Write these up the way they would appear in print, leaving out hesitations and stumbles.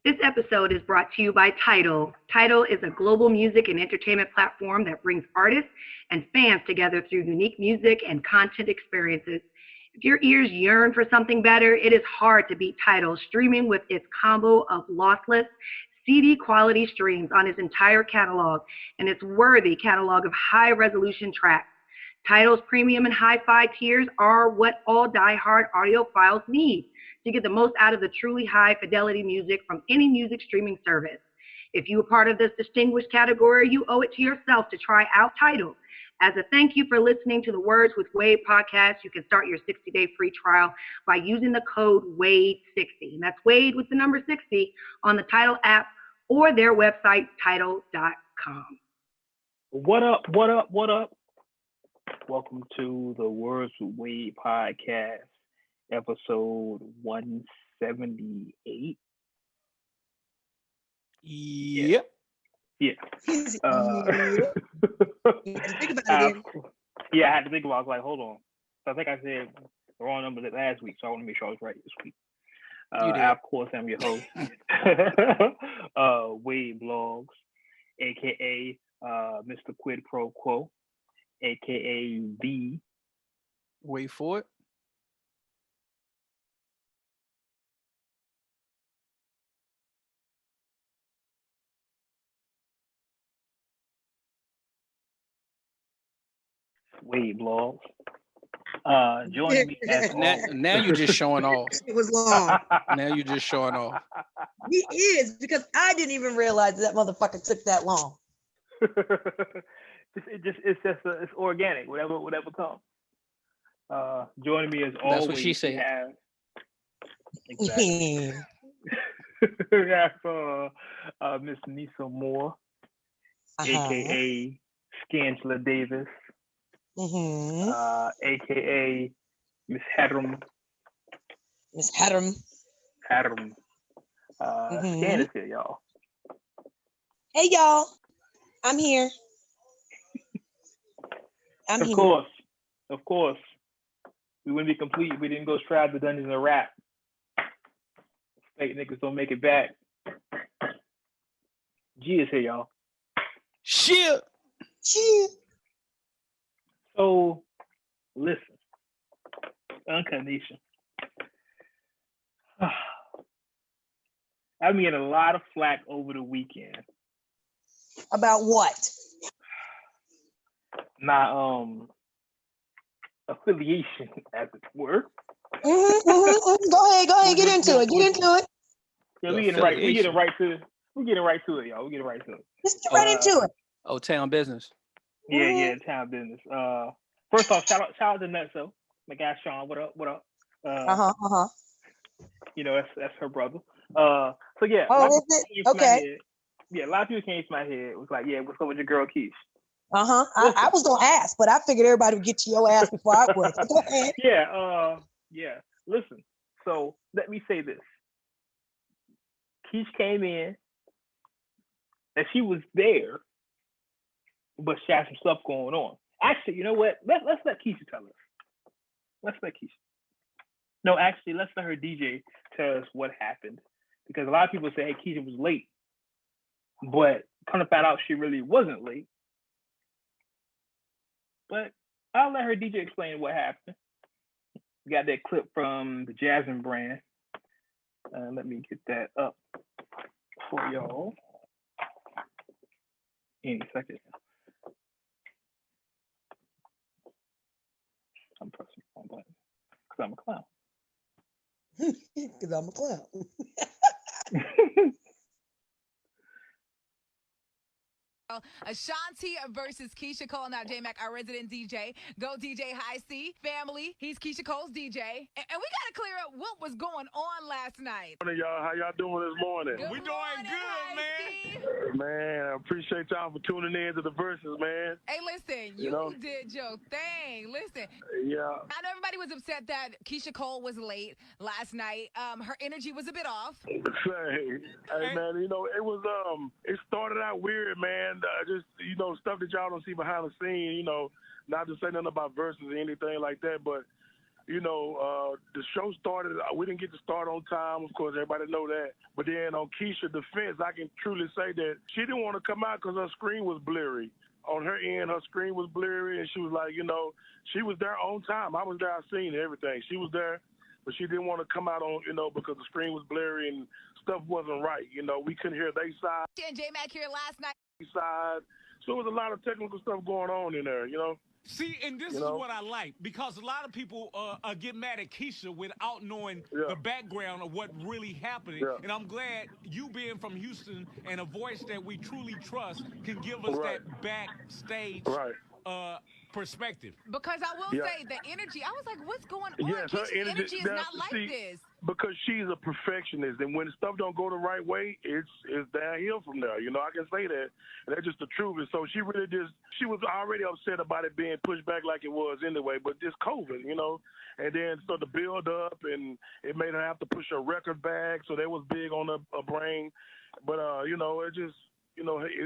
This episode is brought to you by Tidal. Tidal is a global music and entertainment platform that brings artists and fans together through unique music and content experiences. If your ears yearn for something better, it is hard to beat Tidal, streaming with its combo of lossless CD quality streams on its entire catalog and its worthy catalog of high-resolution tracks. Tidal's premium and hi-fi tiers are what all die-hard audiophiles need to get the most out of the truly high-fidelity music from any music streaming service. If you are part of this distinguished category, you owe it to yourself to try out Tidal. As a thank you for listening to the Words with Wade podcast, you can start your 60-day free trial by using the code WADE60. And that's Wade with the number 60 on the Tidal app or their website, tidal.com. What up, what up, what up? Welcome to the Words with Wade podcast, episode 178. Yep. Yeah. Think about it. Yeah, I had to think about it. I was like, hold on. So I think I said the wrong number last week, so I want to make sure I was right this week. Of course, I'm your host, Wade Blogs, aka Mr. Quid Pro Quo, aka the. Wait for it. Wade Blogs. Joining me as now you're just showing off. It was long. Now you're just showing off. He is, because I didn't even realize that motherfucker took that long. It's organic, whatever comes. Joining me as always. That's what she said. Exactly. We have Miss Nissa Moore, aka Scangela Davis, aka Miss Hadram. Miss Hadram. Scan is here, y'all. Hey, y'all. I'm here. Of course. We wouldn't be complete if we didn't go strive the dungeons and rap. Fake niggas don't make it back. G is here, y'all. Shit. So, listen. Uncondition. I'm getting a lot of flack over the weekend. About what? My affiliation, as it were. Go ahead, get into it. Yeah, we getting right to it, y'all. Just get right into it. Oh, town business. Yeah, town business. First off, shout out to Nissa, my guy Sean. What up? You know, that's her brother. So yeah. Oh, is it? Okay. Yeah, a lot of people came to my head. It was like, yeah, what's up with your girl Keyshia? I was gonna ask, but I figured everybody would get to your ass before I would. Go ahead. Yeah. Listen. So let me say this. Keyshia came in, and she was there, but she had some stuff going on. Actually, you know what? Let's let Keyshia tell us. Let's let her DJ tell us what happened, because a lot of people say, hey, Keyshia was late, but kind of found out she really wasn't late. But I'll let her DJ explain what happened. We got that clip from the Jasmine brand. Let me get that up for y'all. Any second. I'm pressing the wrong button because I'm a clown. Because I'm a clown. Ashanti versus Keyshia Cole. Now, J-Mac, our resident DJ. Go DJ High C. Family. He's Keyshia Cole's DJ. And we got to clear up what was going on last night. Morning, y'all. How y'all doing this morning? We doing good, man. Man, I appreciate y'all for tuning in to the Verzuz, man. Hey, listen, you did your thing. Listen. Yeah. I know everybody was upset that Keyshia Cole was late last night. Her energy was a bit off. Hey, man, you know, it was, it started out weird, man. Just, you know, stuff that y'all don't see behind the scene, you know, not to say nothing about Verzuz or anything like that, but the show started. We didn't get to start on time. Of course, everybody know that. But then on Keyshia's defense, I can truly say that she didn't want to come out because her screen was blurry. On her end, her screen was blurry, and she was like, she was there on time. I was there. I seen everything. She was there, but she didn't want to come out on, because the screen was blurry and stuff wasn't right. We couldn't hear their side. And J-Mac here last night. Side. So it was a lot of technical stuff going on in there, See, and this is what I like, because a lot of people get mad at Keyshia without knowing the background of what really happened. Yeah. And I'm glad you being from Houston and a voice that we truly trust can give us that backstage perspective. Because I will say the energy, I was like, what's going on? Yes, her Keyshia's energy is not like this. Because she's a perfectionist, and when stuff don't go the right way, it's downhill from there. I can say that, and that's just the truth. And so she was already upset about it being pushed back like it was anyway, but just COVID, and then so the build up, and it made her have to push her record back, so that was big on her brain. But it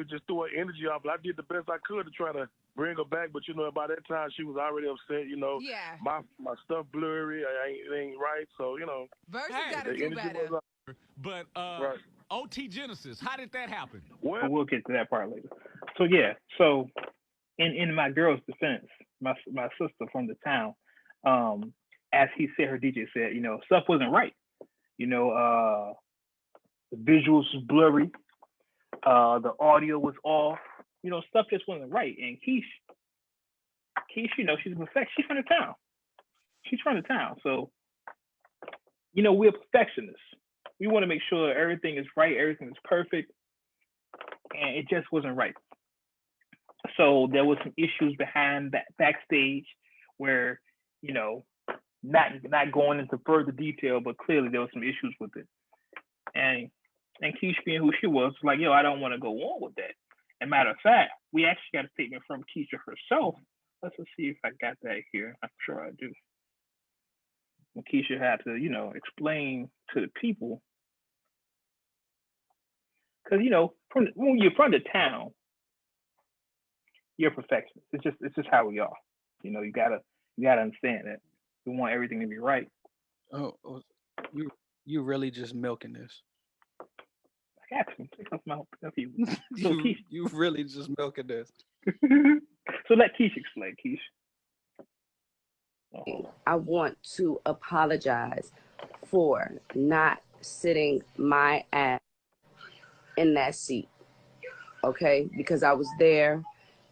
just threw her energy off. I did the best I could to try to bring her back, but by that time she was already upset. My stuff blurry, it ain't right. So Verzuz got to do better. But OT Genesis, how did that happen? Well, we'll get to that part later. So in my girl's defense, my sister from the town, as he said, her DJ said, stuff wasn't right. The visuals was blurry, the audio was off. Stuff just wasn't right. And Keyshia, she's a perfect. She's from the town. She's from the town. So, we're perfectionists. We want to make sure everything is right, everything is perfect, and it just wasn't right. So there was some issues behind that backstage where, not going into further detail, but clearly there was some issues with it. And Keyshia being who she was like, I don't want to go on with that. And matter of fact, we actually got a statement from Keyshia herself. Let's just see if I got that here. I'm sure I do. When Keyshia had to, explain to the people, because when you're from the town, you're a perfectionist. It's just how we are. You gotta understand that we want everything to be right. Oh, you really just milking this. I got to take off my people. You really just milking this. So let Keyshia explain, Keyshia. I want to apologize for not sitting my ass in that seat, okay? Because I was there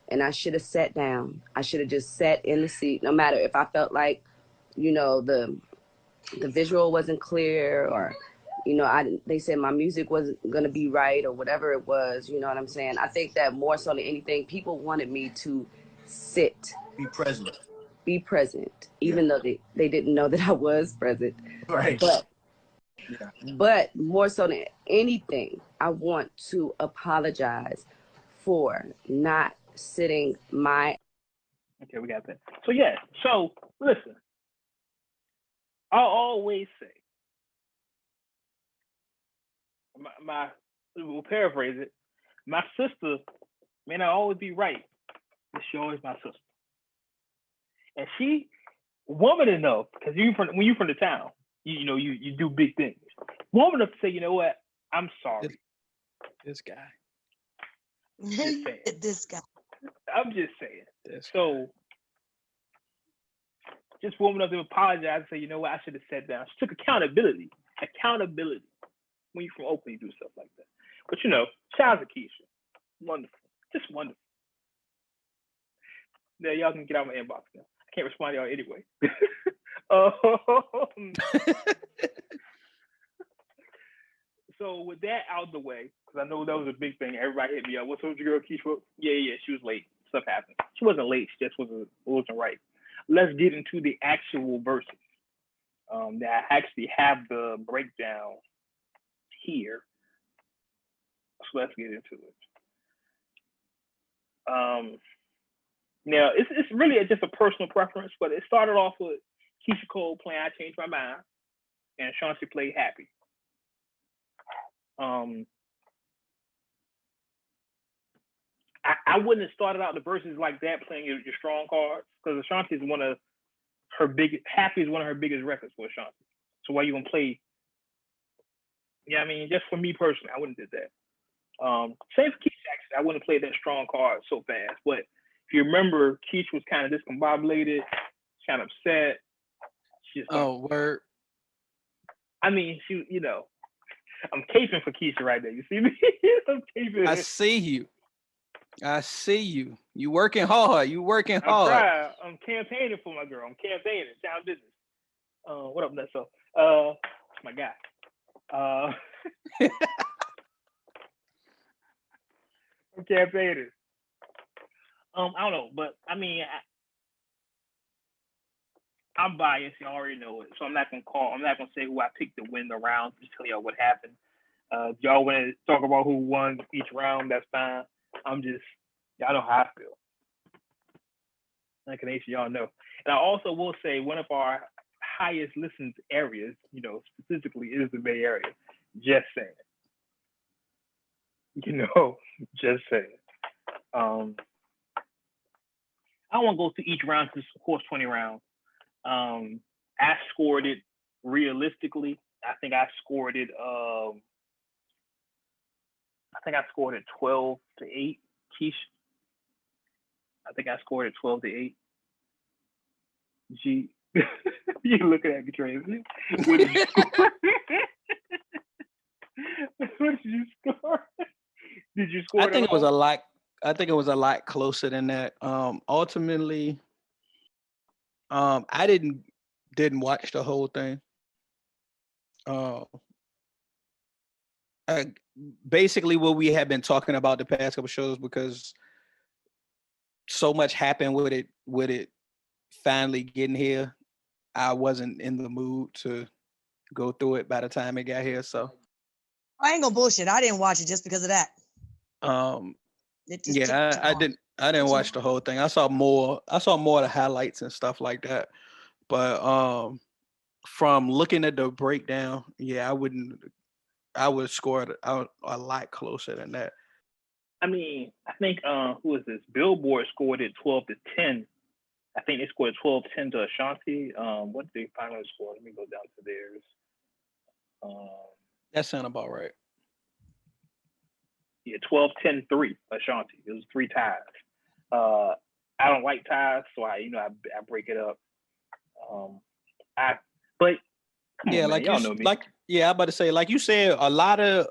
and I should have sat down. I should have just sat in the seat, no matter if I felt like, the visual wasn't clear, or they said my music wasn't gonna be right, or whatever it was. You know what I'm saying? I think that more so than anything, people wanted me to sit, be present, even though they didn't know that I was present. Right. But more so than anything, I want to apologize for not sitting my. Okay, we got that. So listen, I'll always say. We'll paraphrase it. My sister may not always be right, but she always my sister. And she, woman enough, because when you're from the town, you do big things. Woman enough to say, you know what, I'm sorry. This guy. This guy. I'm just saying. So, just woman enough to apologize and say, you know what, I should have sat down. She took accountability. When you're from Oakland, you do stuff like that. But shout out to Keyshia. Wonderful. Just wonderful. Now, y'all can get out my inbox now. I can't respond to y'all anyway. So with that out the way, because I know that was a big thing. Everybody hit me up. What's up with your girl, Keyshia? Yeah, she was late. Stuff happened. She wasn't late. She just wasn't right. Let's get into the actual verses. That I actually have the breakdown here. So let's get into it. Now it's really just a personal preference, but it started off with Keyshia Cole playing "I Changed My Mind," and Ashanti played "Happy." I wouldn't have started out the verses like that, playing your strong cards, because Ashanti is one of Happy is one of her biggest records for Ashanti. So why you gonna play? Yeah, I mean, just for me personally, I wouldn't do that. Same for Keyshia, actually. I wouldn't play that strong card so fast. But if you remember, Keyshia was kind of discombobulated, kind of upset. Word. I mean, she, you know, I'm caping for Keyshia right there. You see me? I'm caping. I see you. I see you. You working hard. You working hard. I'm trying. I'm campaigning for my girl. I'm campaigning. Sound business. What up, Nissa? My guy. I'm campaigning. I don't know, but I mean, I'm biased. You already know it, so I'm not gonna say who I picked to win the round. Just tell y'all what happened. If y'all want to talk about who won each round, that's fine. Y'all know how I feel. Like an y'all know. And I also will say one of our highest listened areas, you know, specifically is the Bay Area. Just saying. You know, just saying. I don't want to go through each round because of course 20 rounds. I scored it realistically. I think I scored it 12 to 8. Keyshia. I think I scored it 12 to 8. G, you looking at me, Tracy. What did you score? Did you score? I think it was a lot. I think it was a lot closer than that. Ultimately, I didn't watch the whole thing. Basically what we have been talking about the past couple shows, because so much happened with it finally getting here. I wasn't in the mood to go through it by the time it got here. So I ain't gonna bullshit. I didn't watch it just because of that. I didn't watch the whole thing. I saw more of the highlights and stuff like that. But from looking at the breakdown, yeah, I would score it a lot closer than that. I mean, I think who is this? Billboard scored it 12 to 10. I think they scored 12-10 to Ashanti. What did they finally score? Let me go down to theirs. That sounds about right. Yeah, 12-10-3 Ashanti. It was 3 ties. I don't like ties, so I break it up. I'm about to say, like you said, a lot of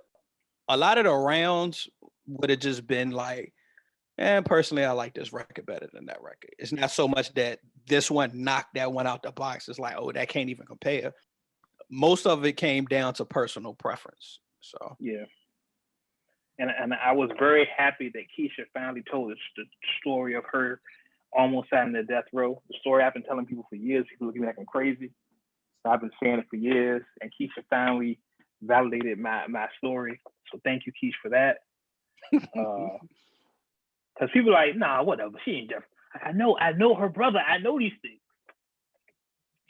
the rounds would have just been like, and personally, I like this record better than that record. It's not so much that this one knocked that one out the box. It's like, oh, that can't even compare. Most of it came down to personal preference. So yeah, and I was very happy that Keyshia finally told us the story of her almost sat in the death row. The story I've been telling people for years. People look at me like I'm crazy. So I've been saying it for years, and Keyshia finally validated my story. So thank you, Keyshia, for that. Because people are like, nah, whatever, she ain't different. I know her brother. I know these things.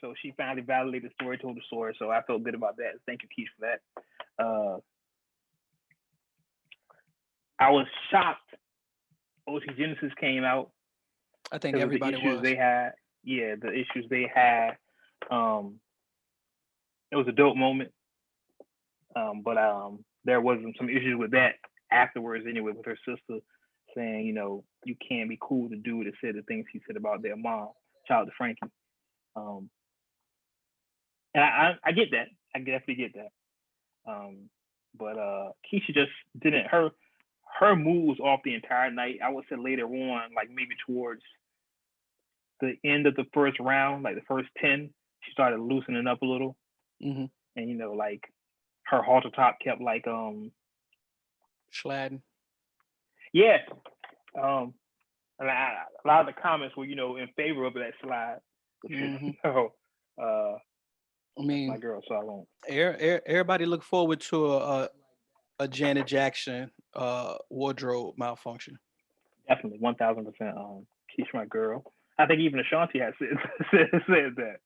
So she finally validated the story, told the story. So I felt good about that. Thank you, Keyshia, for that. I was shocked. OT Genesis came out. I think everybody was. They had, yeah, the issues they had. It was a dope moment. But there wasn't some issues with that afterwards anyway, with her sister saying, you know, you can't be cool to do that said the things he said about their mom. Shout out to Frankie. And I get that. I definitely get that. But Keyshia just didn't, her moves off the entire night. I would say later on, like maybe towards the end of the first round, like the first 10, she started loosening up a little. Mm-hmm. And, you know, like her halter top kept like sliding. Yeah. And a lot of the comments were, you know, in favor of that slide. Mm-hmm. I mean, my girl, so I won't. Everybody look forward to a Janet Jackson wardrobe malfunction. Definitely, 1000%. Keyshia, my girl. I think even Ashanti had said that.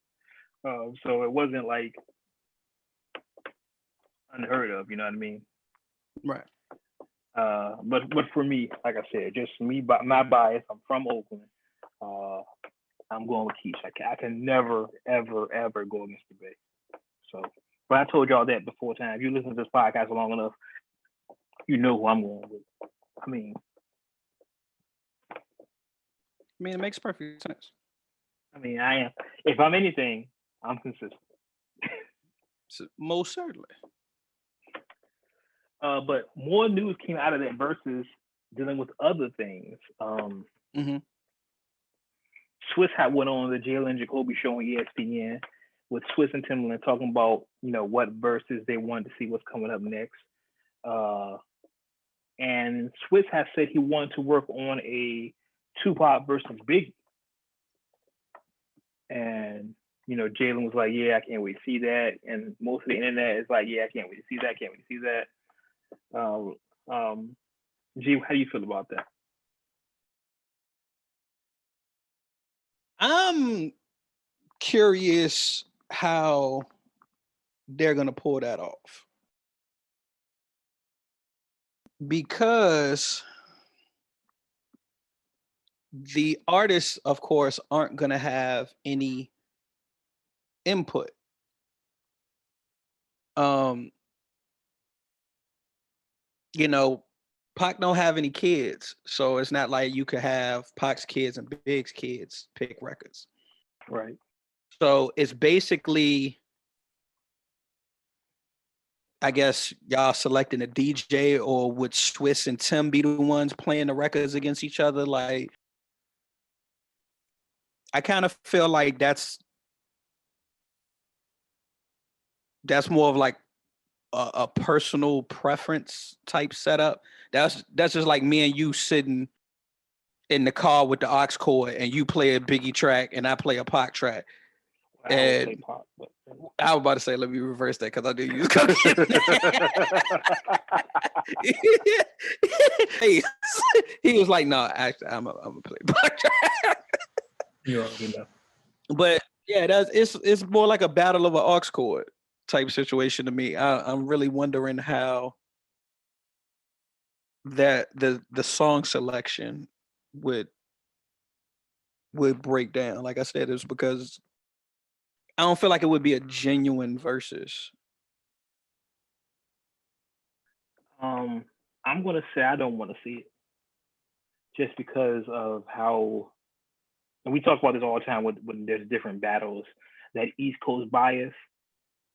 So it wasn't like unheard of, you know what I mean? Right. But for me, like I said, just me, my bias. I'm from Oakland. I'm going with Keyshia. I can never, ever, ever go against the Bay. So, but I told y'all that before time. If you listen to this podcast long enough, you know who I'm going with. I mean, it makes perfect sense. I mean, I am. If I'm anything, I'm consistent. Most certainly. But more news came out of that Verzuz dealing with other things. Swiss had went on the Jalen and Jacoby show on ESPN with Swiss and Timbaland talking about, what Verzuz they wanted to see what's coming up next. And Swiss has said he wanted to work on a Tupac versus Biggie. And, Jalen was like, yeah, I can't wait to see that. And most of the internet is like, yeah, I can't wait to see that. G, how do you feel about that? I'm curious how they're going to pull that off. Because the artists, of course, aren't going to have any input. Pac don't have any kids, so it's not like you could have Pac's kids and Big's kids pick records. Right. So it's basically, I guess, y'all selecting a DJ, or would Swiss and Tim be the ones playing the records against each other? Like, I kind of feel like that's more of like a personal preference type setup. That's just like me and you sitting in the car with the aux cord, and you play a Biggie track and I play a Pac track. And I was about to say, let me reverse that, because I did use he was like, no, actually, I'm gonna play Pac track. But yeah, it's more like a battle of an aux cord type situation to me. I'm really wondering how that the song selection would break down. Like I said, it's because I don't feel like it would be a genuine Verzuz. I'm gonna say I don't want to see it, just because of how, and we talk about this all the time when there's different battles, that East Coast bias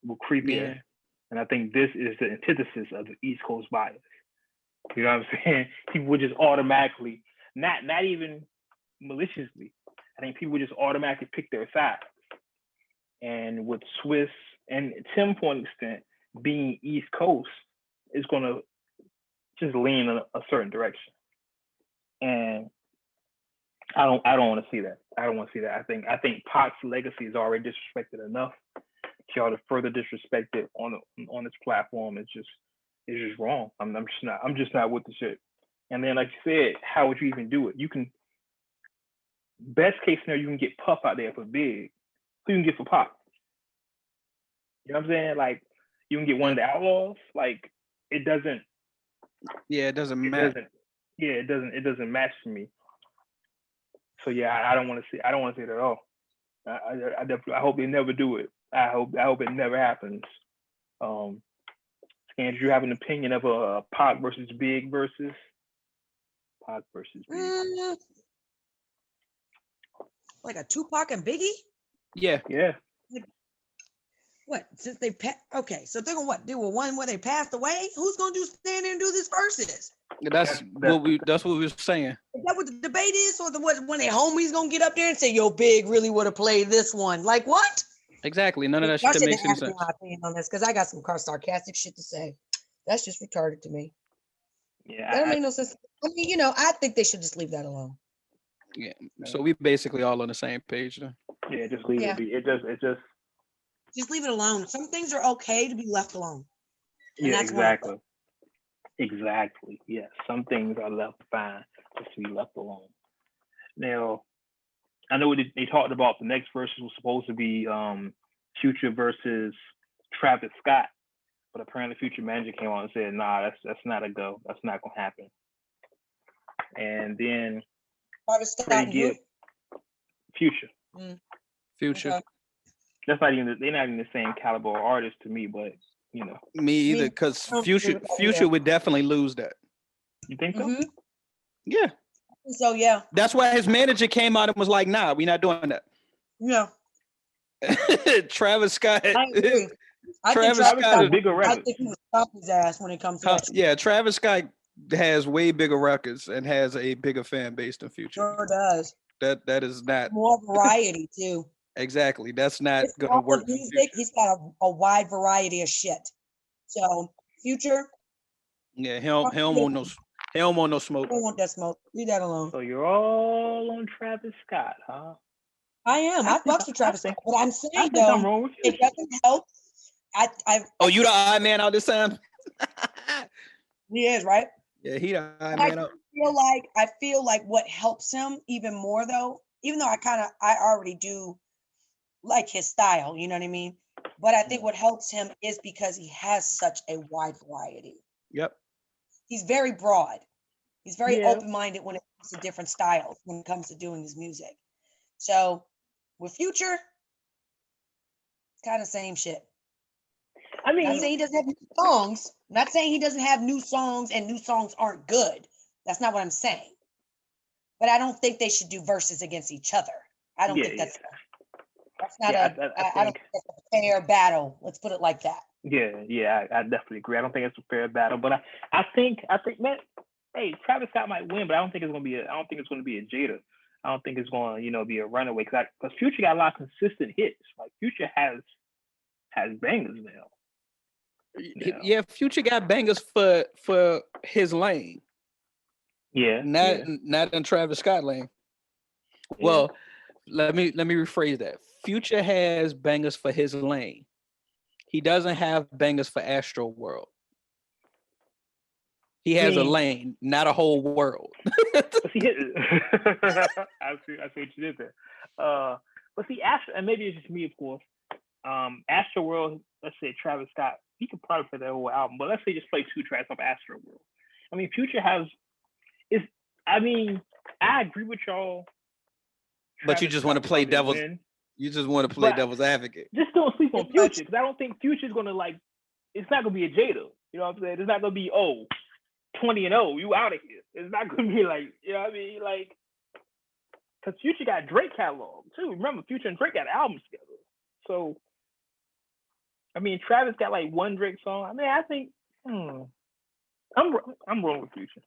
will creep in, and I think this is the antithesis of the East Coast bias. You know what I'm saying? People would just automatically, not even maliciously, I think people would just automatically pick their side. And with Swiss and Tim, to an extent, being East Coast, is going to just lean in a certain direction. And I don't want to see that. I don't want to see that. I think Pac's legacy is already disrespected enough. Y'all to further disrespect it on this platform is just wrong. I'm just not with the shit. And then, like you said, how would you even do it? You can, best case scenario, you can get Puff out there for Big. Who you can get for Pac? You know what I'm saying? Like, you can get one of the Outlaws. Like, it doesn't. Yeah, it doesn't match. It doesn't match for me. So yeah, I don't want to see. I don't want to see it at all. I definitely. I hope they never do it. I hope it never happens. And do you have an opinion of a Pac versus Big Verzuz? Pac versus Big. Like a Tupac and Biggie? Yeah. What? Since they okay, so they're gonna do a one where they passed away? Who's gonna stand there and do this Verzuz? That's what we were saying. Is that what the debate is, or when their homies gonna get up there and say, "Yo, Big really would have played this one"? Like what? Exactly. None of that shit makes any sense. My opinion on this, because I got some sarcastic shit to say. That's just retarded to me. Yeah, that don't make no sense. I mean, I think they should just leave that alone. Yeah. So we basically all on the same page then. Yeah, just leave it be. It just leave it alone. Some things are okay to be left alone. And exactly. Exactly. Yes. Some things are left fine just to be left alone. Now, I know they talked about the next Verzuz was supposed to be Future versus Travis Scott, but apparently Future manager came on and said, "Nah, that's not a go. That's not gonna happen." And then Travis Scott, Future. Future. Okay. They're not even the same caliber of artist to me, but you know. Me either, because Future would definitely lose that. You think so? Yeah. So yeah. That's why his manager came out and was like, "Nah, we're not doing that." Yeah. Travis Scott. I agree. Travis Scott, bigger records. I think he would stop his ass when it comes to that. Yeah, Travis Scott has way bigger records and has a bigger fan base than Future. Sure does. That is not more variety too. Exactly. That's not gonna work. Music, he's got a wide variety of shit. So Future. Yeah, he don't want no smoke. I don't want that smoke. Leave that alone. So you're all on Travis Scott, huh? I am. I fucks with Travis Scott, but I'm saying though, I'm wrong with you. it doesn't help. Oh, you the odd man out this time? He is, right? Yeah, he the odd man out. I feel like what helps him even more though, even though I already do like his style, you know what I mean? But I think what helps him is because he has such a wide variety. Yep. He's very broad. He's very open-minded when it comes to different styles, when it comes to doing his music. So with Future, it's kind of same shit. I mean, not saying he doesn't have new songs. Not saying he doesn't have new songs and new songs aren't good. That's not what I'm saying. But I don't think they should do verses against each other. I don't think that's not I don't think that's a fair battle. Let's put it like that. Yeah, I definitely agree. I don't think it's a fair battle, but I think, man, hey, Travis Scott might win, but I don't think it's gonna be a Jada. I don't think it's gonna, be a runaway because Future got a lot of consistent hits. Like Future has bangers now. Yeah, Future got bangers for his lane. Yeah. Not in Travis Scott lane. Yeah. Well, let me rephrase that. Future has bangers for his lane. He doesn't have bangers for Astro World. He has a lane, not a whole world. I see what you did there. But see, Astro, and maybe it's just me, of course. Astro World, let's say Travis Scott, he could probably play that whole album, but let's say just play 2 tracks off Astro World. I mean, Future I agree with y'all. But you just want to play devil's. You just want to play devil's advocate. Just don't sleep on Future because I don't think Future's gonna it's not gonna be a Jada. You know what I'm saying? It's not gonna be 20-0. You out of here. It's not gonna be you know what I mean? Because Future got Drake catalog too. Remember, Future and Drake got albums together. So, I mean, Travis got 1 Drake song. I mean, I think I'm rolling with Future.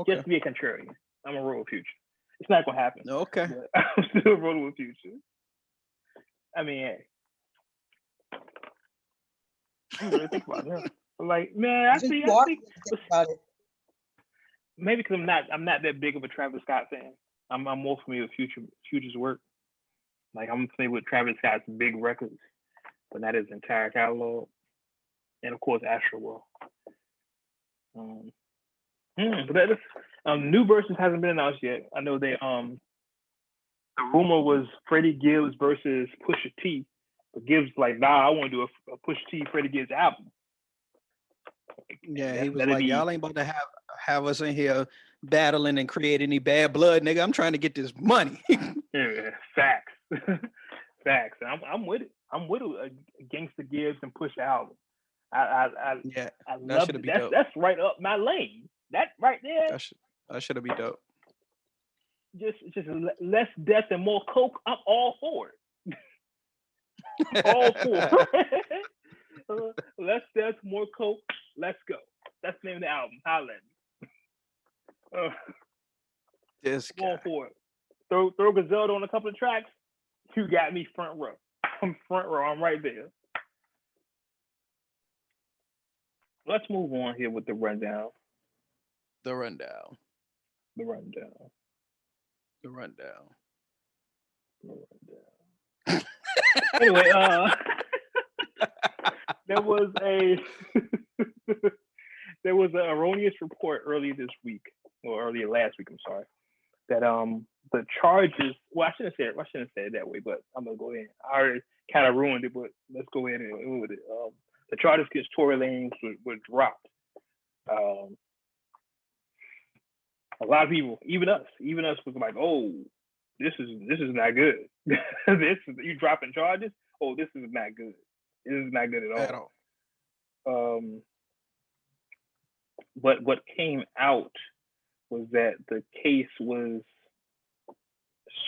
Okay. Just to be a contrarian, I'm gonna roll with Future. It's not gonna happen. Okay. I'm still rolling with Future. I mean, hey. I'm really think about it. Man, I think about it. Maybe because I'm not that big of a Travis Scott fan. I'm more familiar with Future's work. I'm familiar with Travis Scott's big records, but not his entire catalog. And of course, Astro World. But that new versus hasn't been announced yet. I know they the rumor was Freddie Gibbs versus Pusha T, but Gibbs nah, I want to do a Pusha T Freddie Gibbs album. Yeah, he was like, y'all ain't about to have us in here battling and create any bad blood, nigga. I'm trying to get this money. Yeah, facts. Facts. I'm with it. I'm with it. Gangsta Gibbs and Pusha album. I love it. That's right up my lane. That right there. That should be dope. Just less death and more coke. I'm all for it. All for it. Less death, more coke. Let's go. That's the name of the album. Holla at me. This guy. All for it. Throw Griselda on a couple of tracks. You got me front row. I'm front row. I'm right there. Let's move on here with the rundown. Anyway, there was an erroneous report earlier last week, I'm sorry, that the charges, I shouldn't say it that way, but I'm gonna go ahead. I already kind of ruined it, but let's go ahead and with it. The charges against Tory Lanez were dropped. A lot of people, even us was like, oh, this is not good. This is you dropping charges. Oh, this is not good. This is not good at all. But what came out was that the case was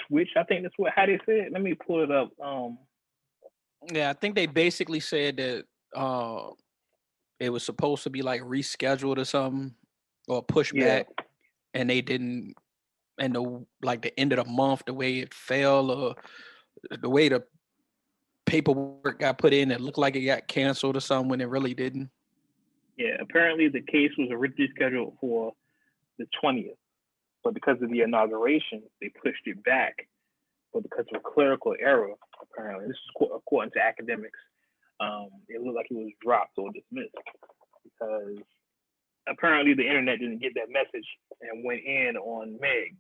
switched. I think that's how they said it. Let me pull it up. Yeah, I think they basically said that it was supposed to be like rescheduled or something or pushed back, and they didn't. And the end of the month, the way it fell, or the way the paperwork got put in, it looked like it got canceled or something when it really didn't. Yeah, apparently the case was originally scheduled for the 20th, but because of the inauguration, they pushed it back. But because of a clerical error, apparently, this is according to academics, it looked like it was dropped or dismissed because apparently the internet didn't get that message and went in on Meg.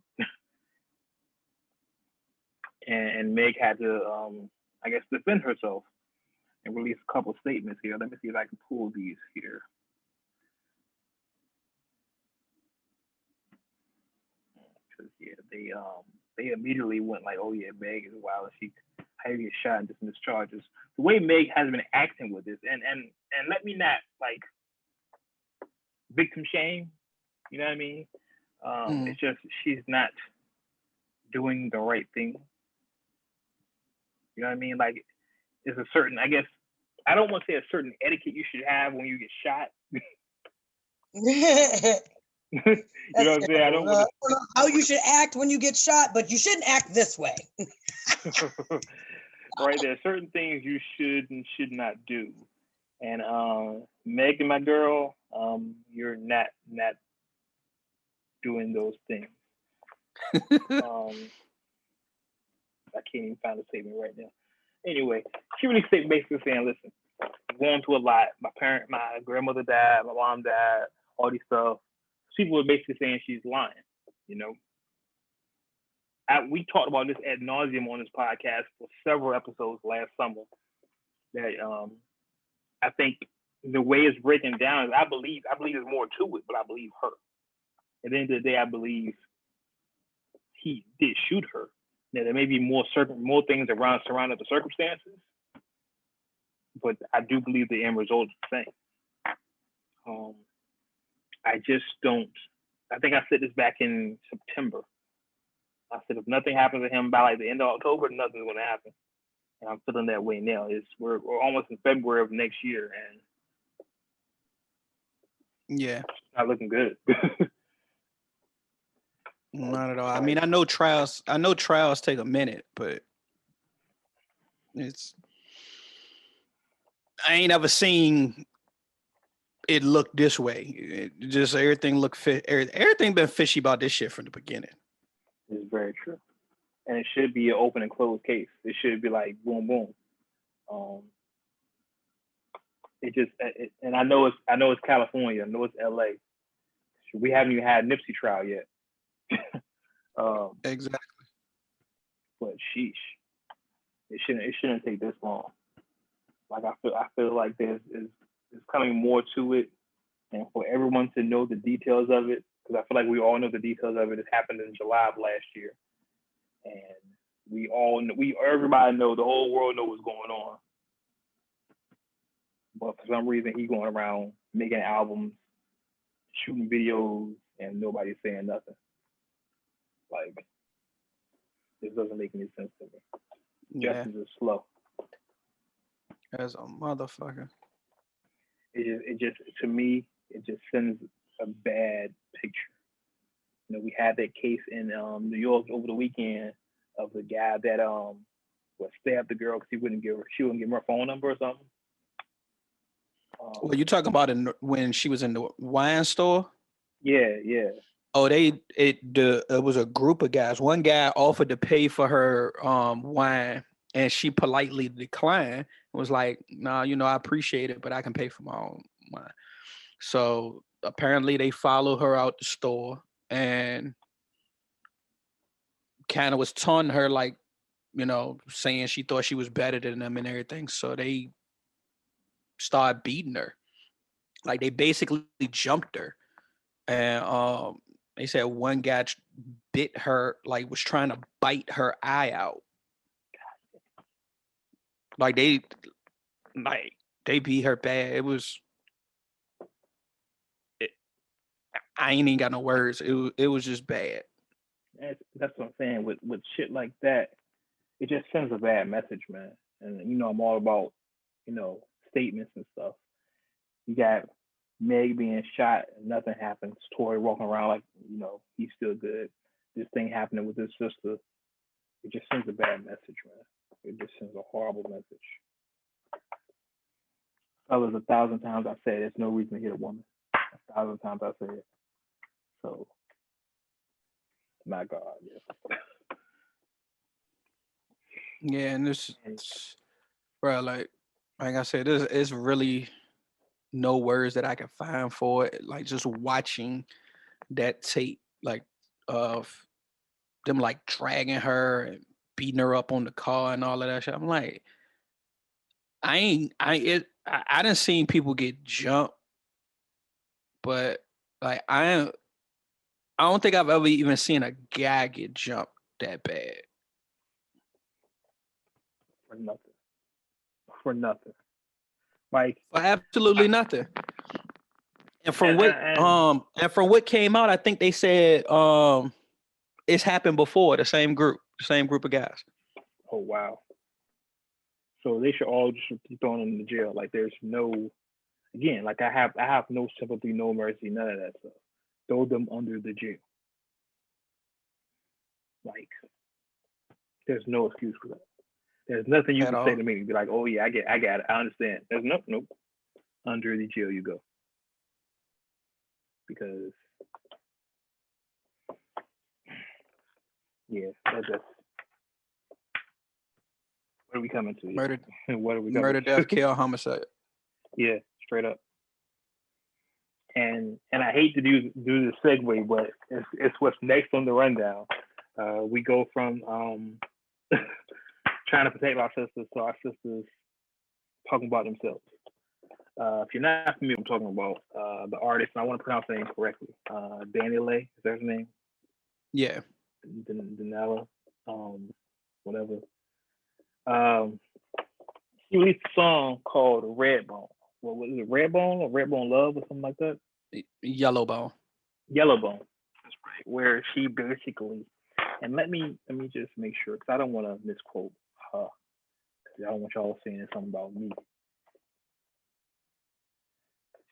and Meg had to, I guess, defend herself and release a couple statements here. Let me see if I can pull these here. Because they immediately went like, oh yeah, Meg is wild. She had to get shot and dismiss charges. The way Meg has been acting with this, and let me not like victim shame, you know what I mean? It's just she's not doing the right thing. You know what I mean? Like, there's a certain, I guess, I don't want to say a certain etiquette you should have when you get shot. You know what I'm saying? I don't know how you should act when you get shot, but you shouldn't act this way. Right, there are certain things you should and should not do. And Meg and my girl, you're not doing those things. I can't even find a statement right now. Anyway, she released a statement basically saying, listen, I'm going through a lot. My grandmother died, my mom died, all these stuff. People were basically saying she's lying, you know. We talked about this ad nauseum on this podcast for several episodes last summer. That I think the way it's breaking down is I believe there's more to it, but I believe her. At the end of the day, I believe he did shoot her. Now, there may be more things surrounding the circumstances, but I do believe the end result is the same. I just don't. I think I said this back in September. I said if nothing happens to him by like the end of October, nothing's going to happen. And I'm feeling that way now. We're almost in February of next year, and yeah, it's not looking good. Not at all. I mean, I know trials take a minute, but I ain't ever seen it look this way. Just everything everything been fishy about this shit from the beginning. It's very true. And it should be an open and closed case. It should be like boom, boom. And I know it's California. I know it's LA. We haven't even had Nipsey trial yet. Exactly. But sheesh, it shouldn't take this long. Like I feel like there's coming more to it, and for everyone to know the details of it, because I feel like we all know the details of it. It happened in July of last year, and everybody know, the whole world know what's going on. But for some reason, he's going around making albums, shooting videos, and nobody's saying nothing. Like, this doesn't make any sense to me. Justice is slow. As a motherfucker. It just to me, it just sends a bad picture. You know, we had that case in New York over the weekend of the guy that stabbed the girl because she wouldn't give him her phone number or something. Well, you talking about when she was in the wine store? Yeah. Oh, it was a group of guys. One guy offered to pay for her wine, and she politely declined and was like, "Nah, I appreciate it, but I can pay for my own wine." So apparently they followed her out the store and kind of was taunting her, like, saying she thought she was better than them and everything. So they started beating her. Like, they basically jumped her. And They said one guy bit her, like was trying to bite her eye out. Like they beat her bad. I ain't even got no words. It was just bad. That's what I'm saying. With shit like that, it just sends a bad message, man. And you know, I'm all about, you know, statements and stuff. You got Meg being shot and nothing happens. Tory walking around like, you know, he's still good. This thing happening with his sister. It just sends a bad message, man. It just sends a horrible message. Fellas, 1,000 times I said there's no reason to hit a woman. 1,000 times I said it. So, my God, yeah. Yeah, and this, bro, like I said, it's really no words that I can find for it. Like just watching that tape, like of them like dragging her and beating her up on the car and all of that shit. I'm like, I didn't seen people get jumped, but like I don't think I've ever even seen a guy get jumped that bad. For nothing. Like for absolutely nothing. And from what came out, I think they said it's happened before, the same group of guys. Oh wow. So they should all just be thrown in the jail. Like there's no, again, like I have no sympathy, no mercy, none of that stuff. Throw them under the jail. Like there's no excuse for that. There's nothing you can say to me and be like, oh yeah, I got it, I understand. There's nope. Under the jail you go. Because yeah, that's just what are we coming to? Murder, what are we murder, death, kill, homicide. Yeah, straight up. And I hate to do the segue, but it's what's next on the rundown. We go from trying to protect our sisters to our sisters talking about themselves. If you're not familiar, I'm talking about the artist, and I want to pronounce the name correctly. Danileigh, is that his name? Yeah. Danileigh, whatever. He released a song called Redbone. What was it, Redbone or Redbone Love or something like that? Yellowbone. Yellowbone. That's right. Where she basically, and let me just make sure, because I don't want to misquote her. I don't want y'all saying something about me.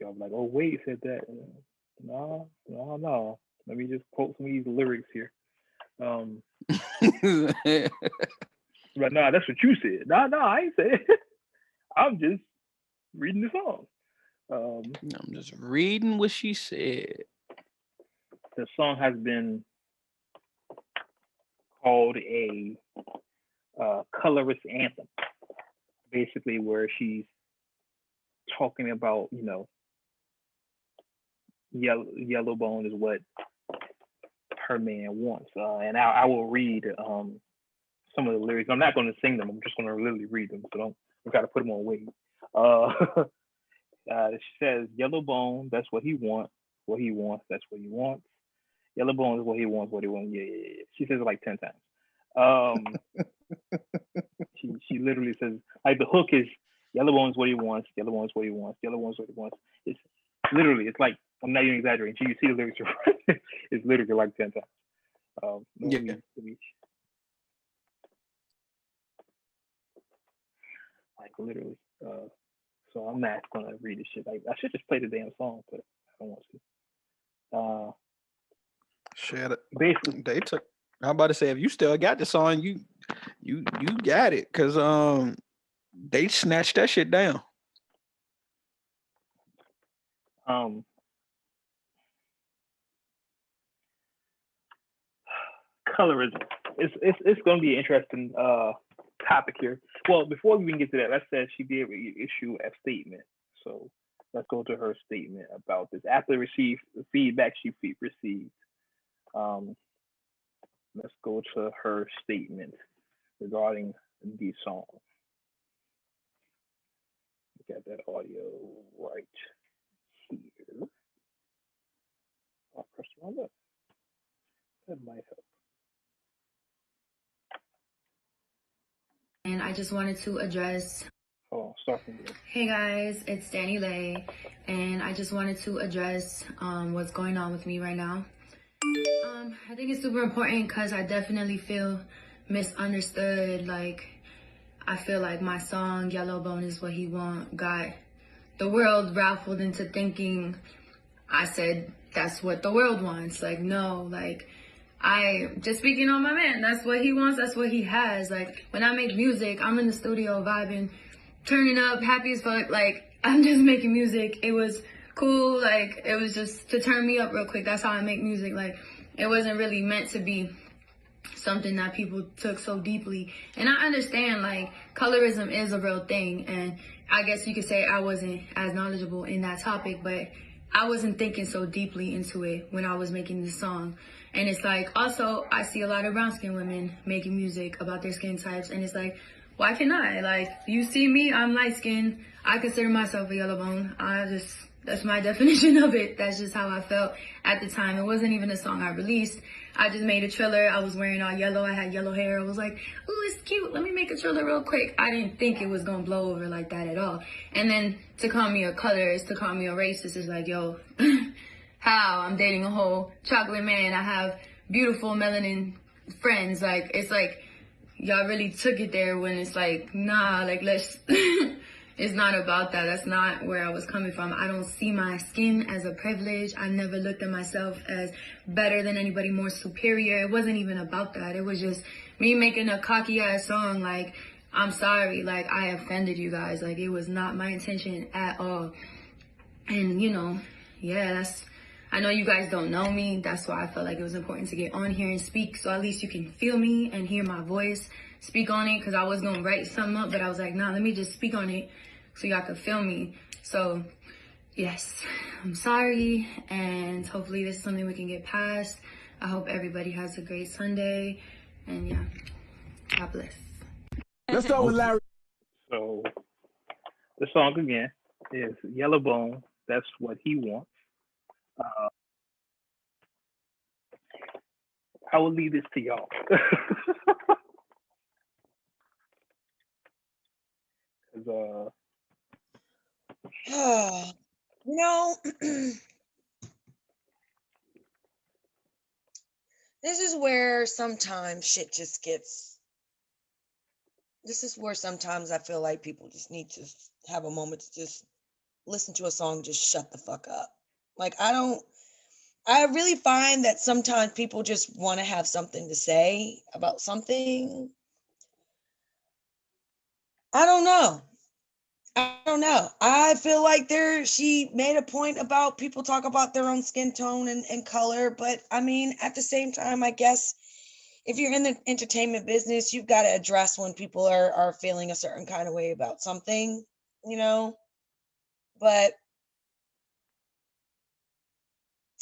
Y'all be like, oh, Wade said that. No. Let me just quote some of these lyrics here. But no, that's what you said. No, I ain't saying it. I'm just reading the song. I'm just reading what she said. The song has been called a colorist anthem, basically, where she's talking about, you know, Yellowbone is what her man wants. And I will read some of the lyrics. I'm not going to sing them. I'm just going to literally read them. So we got to put them on Wade. She says, Yellowbone, that's what he wants. What he wants, that's what he wants. Yellowbone is what he wants. What he wants. Yeah. She says it like 10 times. She literally says, like, the hook is Yellowbone is what he wants. Yellowbone is what he wants. Yellowbone is what he wants. It's literally, it's like, I'm not even exaggerating. You see the lyrics, it's literally like 10 times. Like literally. So I'm not gonna read this shit. Like I should just play the damn song, but I don't want to. Shit. Basically, they took. I'm about to say, if you still got the song, you got it, cause they snatched that shit down. Colorism. It's gonna be an interesting topic here. Well, before we even get to that, let's say she did issue a statement. So let's go to her statement about this. After the feedback she received, let's go to her statement regarding the song. Got that audio right here. I'll press the wrong button. That might help. And I just wanted to address. Oh, start from there. Hey guys, it's Danileigh, and I just wanted to address what's going on with me right now. I think it's super important because I definitely feel misunderstood. Like, I feel like my song Yellowbone is what he want got the world raffled into thinking I said that's what the world wants. Like, no, like, I just speaking on my man, that's what he wants, that's what he has. Like, when I make music, I'm in the studio vibing, turning up, happy as fuck. Like, I'm just making music. It was cool. Like, it was just to turn me up real quick. That's how I make music. Like, it wasn't really meant to be something that people took so deeply. And I understand, like, colorism is a real thing. And I guess you could say I wasn't as knowledgeable in that topic, but I wasn't thinking so deeply into it when I was making this song. And it's like, also, I see a lot of brown skin women making music about their skin types. And it's like, why can't I? Like, you see me, I'm light skinned. I consider myself a yellowbone. That's my definition of it. That's just how I felt at the time. It wasn't even a song I released. I just made a trailer. I was wearing all yellow. I had yellow hair. I was like, ooh, it's cute. Let me make a trailer real quick. I didn't think it was going to blow over like that at all. And then to call me a colorist, to call me a racist is like, yo, how? I'm dating a whole chocolate man. I have beautiful melanin friends. Like, it's like, y'all really took it there when it's like, nah, like, let's, it's not about that. That's not where I was coming from. I don't see my skin as a privilege. I never looked at myself as better than anybody, more superior. It wasn't even about that. It was just me making a cocky ass song. Like, I'm sorry, like, I offended you guys. Like, it was not my intention at all. And, you know, yeah, I know you guys don't know me. That's why I felt like it was important to get on here and speak, so at least you can feel me and hear my voice, speak on it, because I was going to write something up, but I was like, nah, let me just speak on it so y'all could feel me. So, yes, I'm sorry, and hopefully this is something we can get past. I hope everybody has a great Sunday, and yeah, God bless. Let's start with Larry. So, the song again is Yellowbone, That's What He Wants. I will leave this to y'all. You know, this is where sometimes shit just gets, this is where sometimes I feel like people just need to have a moment to just listen to a song, just shut the fuck up. Like, I really find that sometimes people just want to have something to say about something. I don't know. I feel like she made a point about people talk about their own skin tone and color. But I mean, at the same time, I guess if you're in the entertainment business, you've got to address when people are feeling a certain kind of way about something, you know? But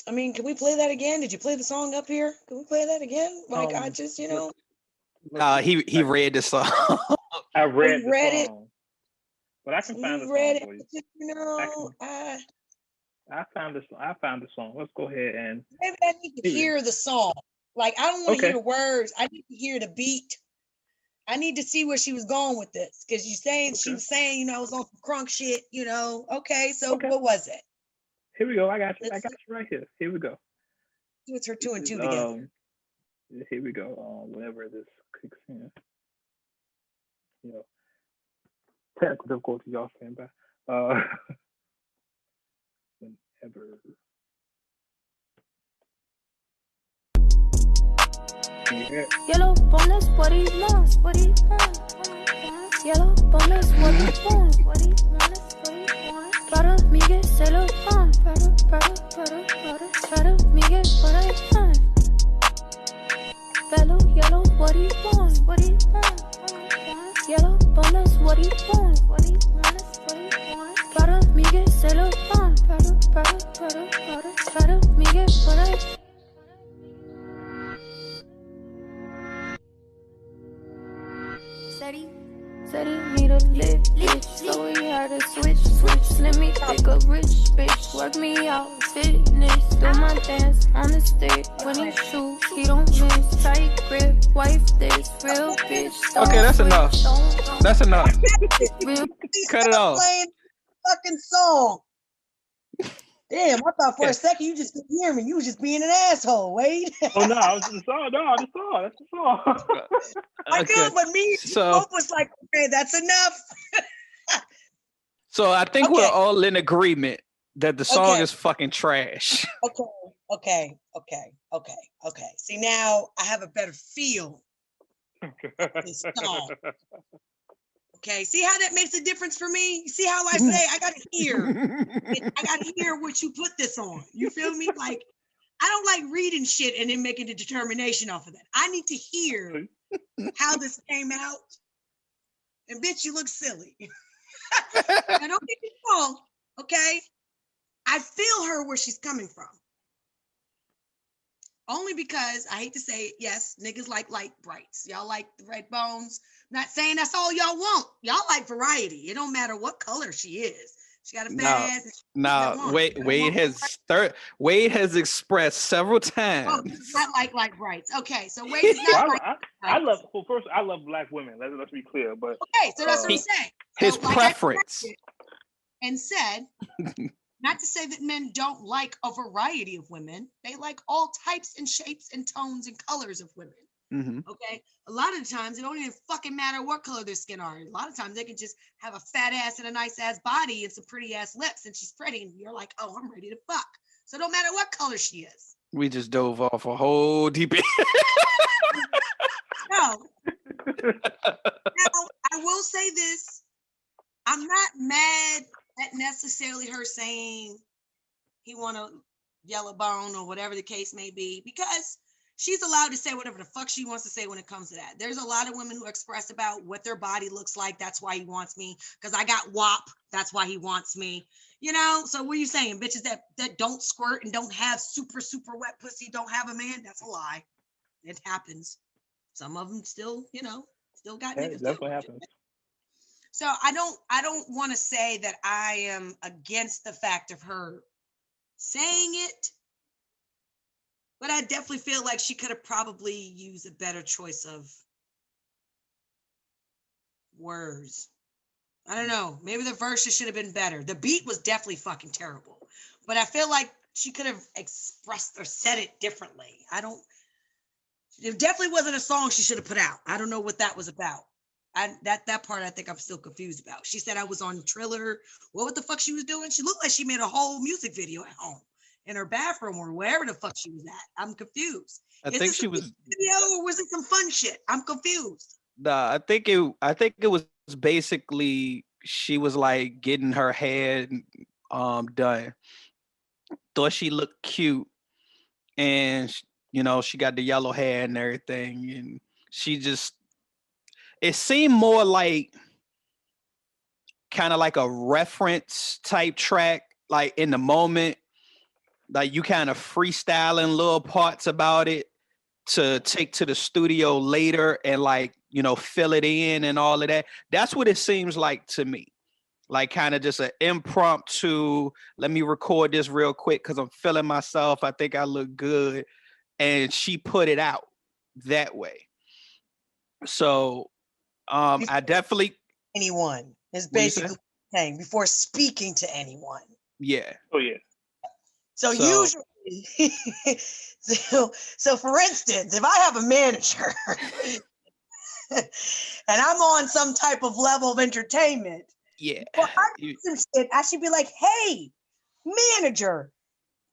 I mean, can we play that again? Did you play the song up here? Can we play that again? Like, I just, you know. He read the song. I read it. Song. But I can find the song for you. You know, I found the song. Let's go ahead and maybe I need to hear the song. Like, I don't want to hear the words. I need to hear the beat. I need to see where she was going with this. Because she was saying, you know, I was on some crunk shit, you know. Okay, so what was it? Here we go. I got you right here. Here we go. It's her 2 and 2 together. Here we go. Whenever this kicks in. You know, technical difficulty, y'all stand by. Whenever. Yellowbone, that's what he wants. What he wants. Yellowbone, that's what he wants. What he wants. What he wants. Para Miguel, se lo van. Para Miguel, what I want. Fellow yellow, what he wants. What he wants. Yellowbone, that's what he wants. What he wants. What he wants. Para Miguel, se lo van. Para Miguel, what I want. Said he need a lift, so he gotta switch, let me take a rich bitch, work me out, fitness, do my dance on the stage. When he shoot, he don't miss, tight grip, wife this, real bitch. Okay, that's enough. That's enough. Cut it off. Playing fucking song. Damn, I thought for a second you just couldn't hear me. You was just being an asshole, Wade. Oh no, I was the song. No, the song. That's the song. I know, but me both was like, okay, that's enough. So I think we're all in agreement that the song is fucking trash. Okay. See, now I have a better feel of this song. Okay, see how that makes a difference for me? See how I say I gotta hear. I gotta hear what you put this on. You feel me? Like, I don't like reading shit and then making a determination off of that. I need to hear how this came out. And bitch, you look silly. Now, don't get me wrong, okay? I feel her where she's coming from. Only because I hate to say it, yes, niggas like light brights. Y'all like the red bones. Not saying that's all y'all want. Y'all like variety. It don't matter what color she is. She got a fat ass. No, Wade has expressed several times. Oh, not like light brights. Okay, so Wade is not I love. Well, first, I love black women. Let's be clear. But okay, so that's what I'm saying. His so, preference. And said. Not to say that men don't like a variety of women. They like all types and shapes and tones and colors of women. Mm-hmm. Okay. A lot of the times it don't even fucking matter what color their skin are. A lot of times they can just have a fat ass and a nice ass body and some pretty ass lips and she's pretty and you're like, oh, I'm ready to fuck. So it don't matter what color she is. We just dove off a whole deep end. No. Now, I will say this. I'm not mad at necessarily her saying he want a Yellowbone or whatever the case may be, because she's allowed to say whatever the fuck she wants to say when it comes to that. There's a lot of women who express about what their body looks like. That's why he wants me. Because I got WAP. That's why he wants me. You know? So what are you saying? Bitches that don't squirt and don't have super, super wet pussy don't have a man? That's a lie. It happens. Some of them still, still got niggas. That's what happens. So I don't want to say that I am against the fact of her saying it, but I definitely feel like she could have probably used a better choice of words. I don't know. Maybe the verses should have been better. The beat was definitely fucking terrible, but I feel like she could have expressed or said it differently. It definitely wasn't a song she should have put out. I don't know what that was about. That part I think I'm still confused about. She said I was on Triller. What the fuck she was doing? She looked like she made a whole music video at home in her bathroom or wherever the fuck she was at. I'm confused. I think she was video or was it some fun shit? I'm confused. Nah, I think it was basically she was like getting her hair done. Thought she looked cute, and she got the yellow hair and everything, and she just. It seemed more like kind of like a reference type track, like in the moment, like you kind of freestyling little parts about it to take to the studio later and fill it in and all of that. That's what it seems like to me. Like kind of just an impromptu, let me record this real quick because I'm feeling myself. I think I look good. And she put it out that way. So I definitely anyone is basically saying before speaking to anyone. Yeah. Oh yeah. So usually, so for instance, if I have a manager and I'm on some type of level of entertainment, well, I should be like, hey, manager,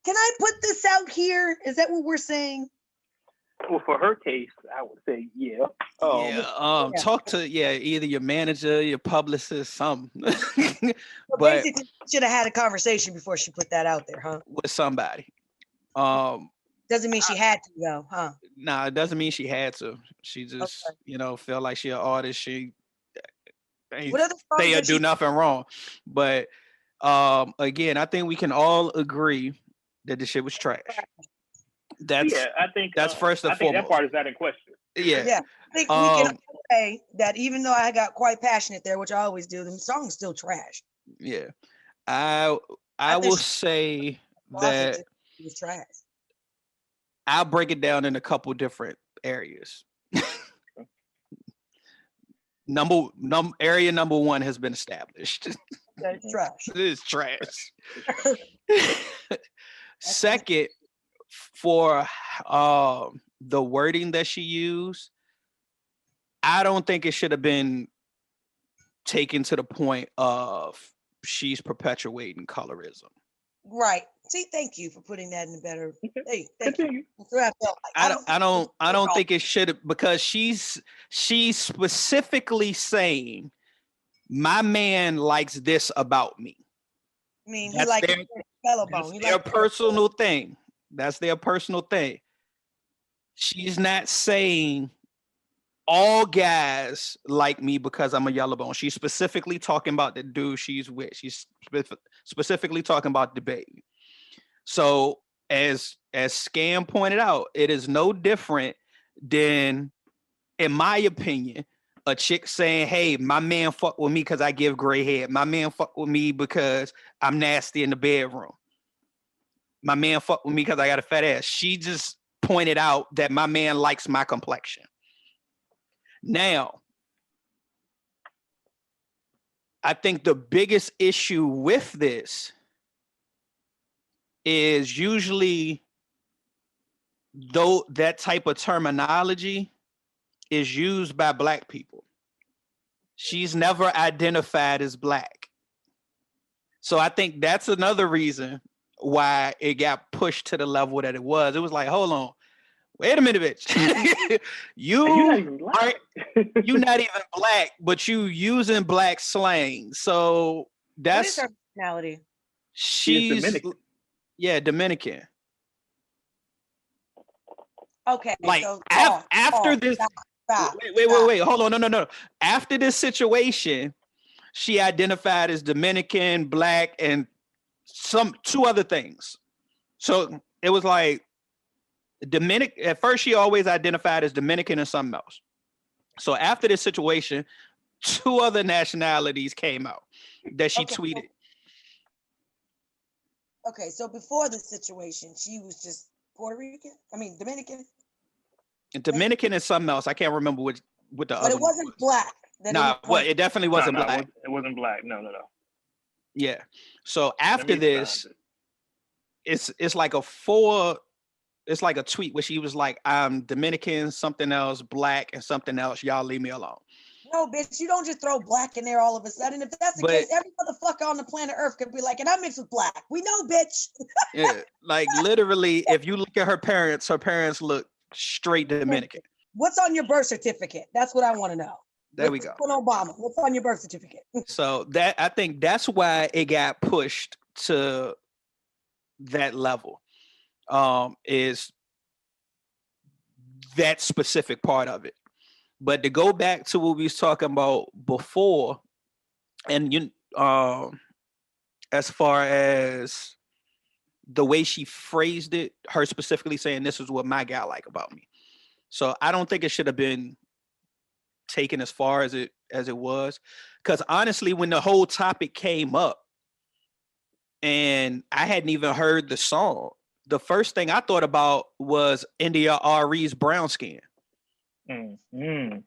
can I put this out here? Is that what we're saying? Well, for her case, I would say, yeah. Talk to either your manager, your publicist, something. But basically, should have had a conversation before she put that out there, huh? With somebody. Doesn't mean she had to though, huh? Nah, it doesn't mean she had to. She just, feel like she an artist. She ain't say or do nothing wrong. But again, I think we can all agree that the shit was trash. I think that's first and I think foremost. that part is not in question. Yeah. I think we can say that even though I got quite passionate there, which I always do, the song's still trash. Yeah. I will say that it was trash. I'll break it down in a couple different areas. Area number one has been established. That's trash. It is trash. Second, for the wording that she used, I don't think it should have been taken to the point of she's perpetuating colorism. Right. See, thank you for putting that in a better. Hey, thank you. I don't think it should, because she's specifically saying my man likes this about me. I mean, that's their personal thing. That's their personal thing. She's not saying all guys like me because I'm a Yellowbone. She's specifically talking about the dude she's with. She's specifically talking about the baby. So as Scam pointed out, it is no different than, in my opinion, a chick saying, hey, my man fuck with me because I give gray hair. My man fuck with me because I'm nasty in the bedroom. My man fuck with me because I got a fat ass. She just pointed out that my man likes my complexion. Now, I think the biggest issue with this is usually, though, that type of terminology is used by Black people. She's never identified as Black. So I think that's another reason why it got pushed to the level that it was. It was like, hold on, wait a minute, bitch. You're not even Black, but you using Black slang. So that's what is her personality? She's Dominican. Yeah, Dominican. Okay. Like so after this. Stop. Wait. Hold on. No. After this situation, she identified as Dominican, Black, and two other things. So it was like at first she always identified as Dominican and something else. So after this situation, two other nationalities came out that she tweeted. Okay, so before the situation, she was just Dominican. Dominican and something else. I can't remember what the other. But it wasn't Black. It definitely wasn't Black. It wasn't Black. No. Yeah. So after this, it's like a tweet where she was like, I'm Dominican, something else, Black, and something else. Y'all leave me alone. No, bitch, you don't just throw Black in there all of a sudden. If that's the case, every motherfucker on the planet Earth could be like, and I mix with Black. We know, bitch. Yeah, like literally, if you look at her parents look straight Dominican. What's on your birth certificate? That's what I want to know. There we go. Obama, what's on your birth certificate? So I think that's why it got pushed to that level. Is that specific part of it. But to go back to what we was talking about before, and as far as the way she phrased it, her specifically saying this is what my guy like about me. So I don't think it should have been taken as far as it was. Because honestly, when the whole topic came up and I hadn't even heard the song, the first thing I thought about was India Ari's Brown Skin. Mm-hmm.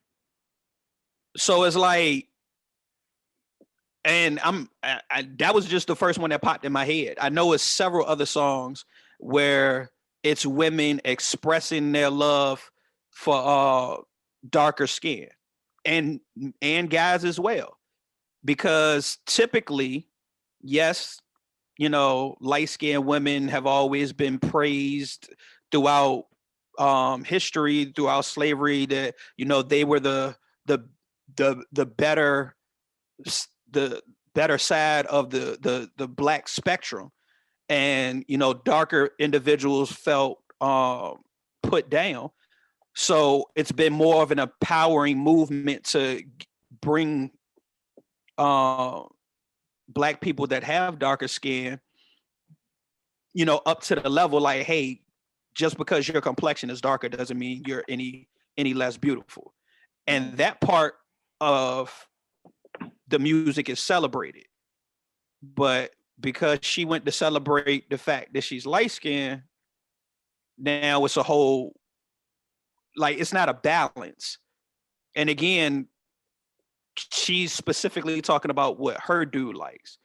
So it's like, and that was just the first one that popped in my head. I know it's several other songs where it's women expressing their love for darker skin and guys as well, because typically, yes, light-skinned women have always been praised throughout history, throughout slavery, that they were the better side of the Black spectrum, and darker individuals felt put down. So it's been more of an empowering movement to bring Black people that have darker skin, up to the level like, hey, just because your complexion is darker doesn't mean you're any less beautiful. And that part of the music is celebrated. but because she went to celebrate the fact that she's light-skinned, now it's a whole, like, it's not a balance. And again, she's specifically talking about what her dude likes.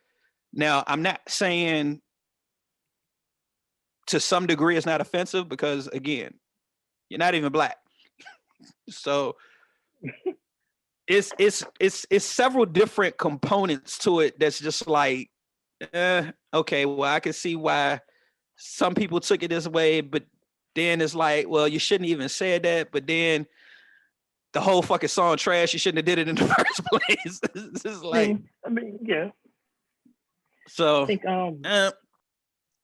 Now, I'm not saying to some degree it's not offensive because, again, you're not even black. So it's several different components to it that's just like, okay, well, I can see why some people took it this way, but then it's like, well, you shouldn't even say that, but then the whole fucking song trash, you shouldn't have did it in the first place. This is like, I mean, yeah. So I think,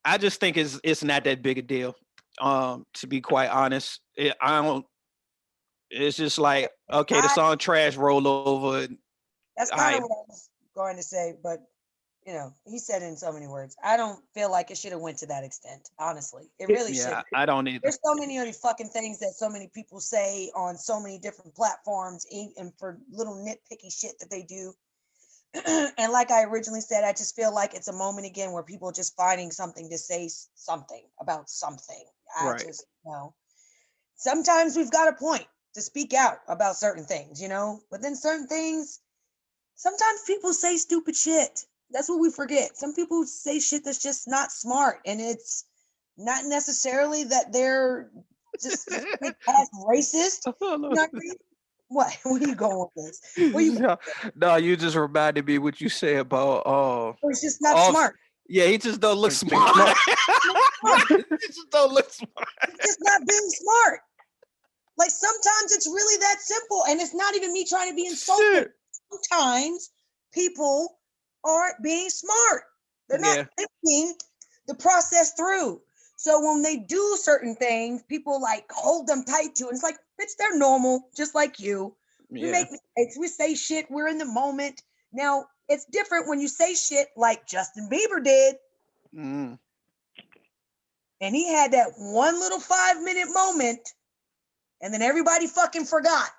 I just think it's not that big a deal. To be quite honest, it's just like, okay, the song trash, roll over. That's kind of what I was going to say, but you know, he said it in so many words. I don't feel like it should have went to that extent. Honestly, it really should. I don't either. There's so many other fucking things that so many people say on so many different platforms, and for little nitpicky shit that they do. And like I originally said, I just feel like it's a moment again where people are just finding something to say something about something. I just, you know, sometimes we've got a point to speak out about certain things, you know, but then certain things, sometimes people say stupid shit. That's what we forget. Some people say shit that's just not smart, and it's not necessarily that they're just like, racist. You know what I mean? What? Where are you going with this? No, you just reminded me what you said about it's just not smart. Yeah, he just don't look smart. He just don't look smart. It's just not being smart. Like sometimes it's really that simple, and it's not even me trying to be insulting. Shit. Sometimes people aren't being smart. They're not thinking the process through. So when they do certain things, people like hold them tight to it. It's like, bitch, they're normal, just like you. Yeah. We make mistakes, we say shit, we're in the moment. Now, it's different when you say shit like Justin Bieber did. And he had that one little 5-minute moment, and then everybody fucking forgot.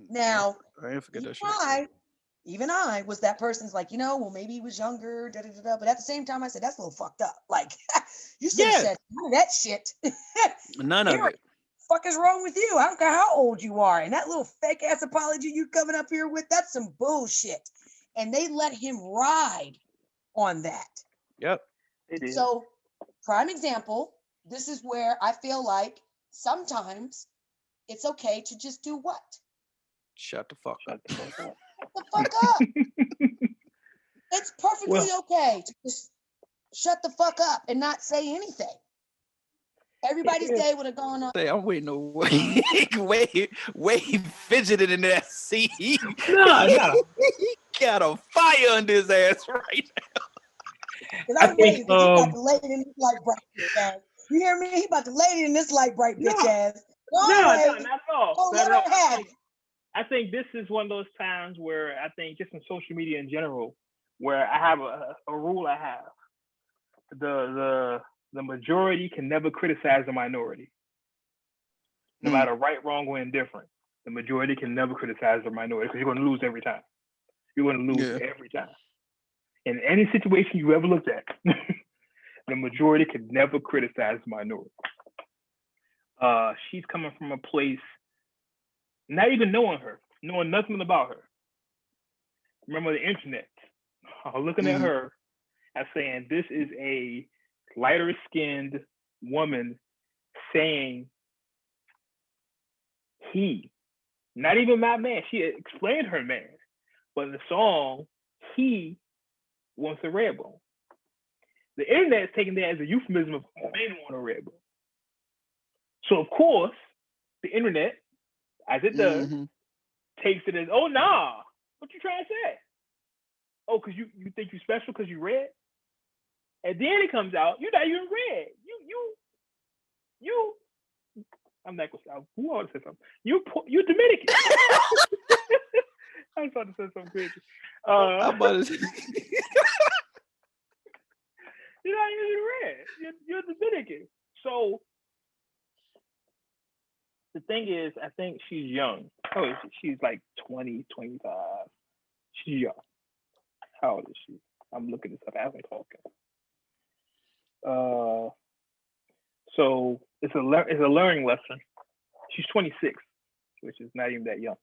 Now, I didn't forget that shit. Even I was that person's like, you know, well, maybe he was younger, but at the same time, I said, that's a little fucked up. Like, you should have said none of that shit. None of it. Fuck is wrong with you? I don't care how old you are. And that little fake ass apology you coming up here with, that's some bullshit. And they let him ride on that. Yep. So, prime example, this is where I feel like sometimes it's okay to just do what? Shut the fuck up. Shut the fuck up. It's perfectly okay to just shut the fuck up and not say anything. Everybody's day would have gone on. I'm waiting on way he fidgeted in that seat. No. He got a fire under his ass right now. I'm waiting because he about to lay it in this light bright bitch ass. You hear me? He about to lay it in this light bright bitch ass. No, not at all. Let her have it. I think this is one of those times where I think just in social media in general, where I have a rule I have. The majority can never criticize the minority. No matter right, wrong, or indifferent. The majority can never criticize the minority because you're going to lose every time. You're going to lose every time. In any situation you ever looked at, the majority can never criticize the minority. She's coming from a place not even knowing her, knowing nothing about her. Remember the internet, looking at her and saying, this is a lighter skinned woman saying he, not even my man. She explained her man, but in the song, he wants a red bone. The internet is taking that as a euphemism of men want a red bone. So of course, the internet, as it does, takes it as, oh nah, what you trying to say? Oh, because you think you special because you red? And then it comes out, you're not even red. You. I'm not gonna say. Who ought to say something? You're Dominican. I was about to say something crazy. I'm about to say. You're not even red. You're Dominican. So the thing is, I think she's young. She's like 20, 25. She's young. How old is she? I'm looking this up as I'm talking. So it's a learning lesson. She's 26, which is not even that young.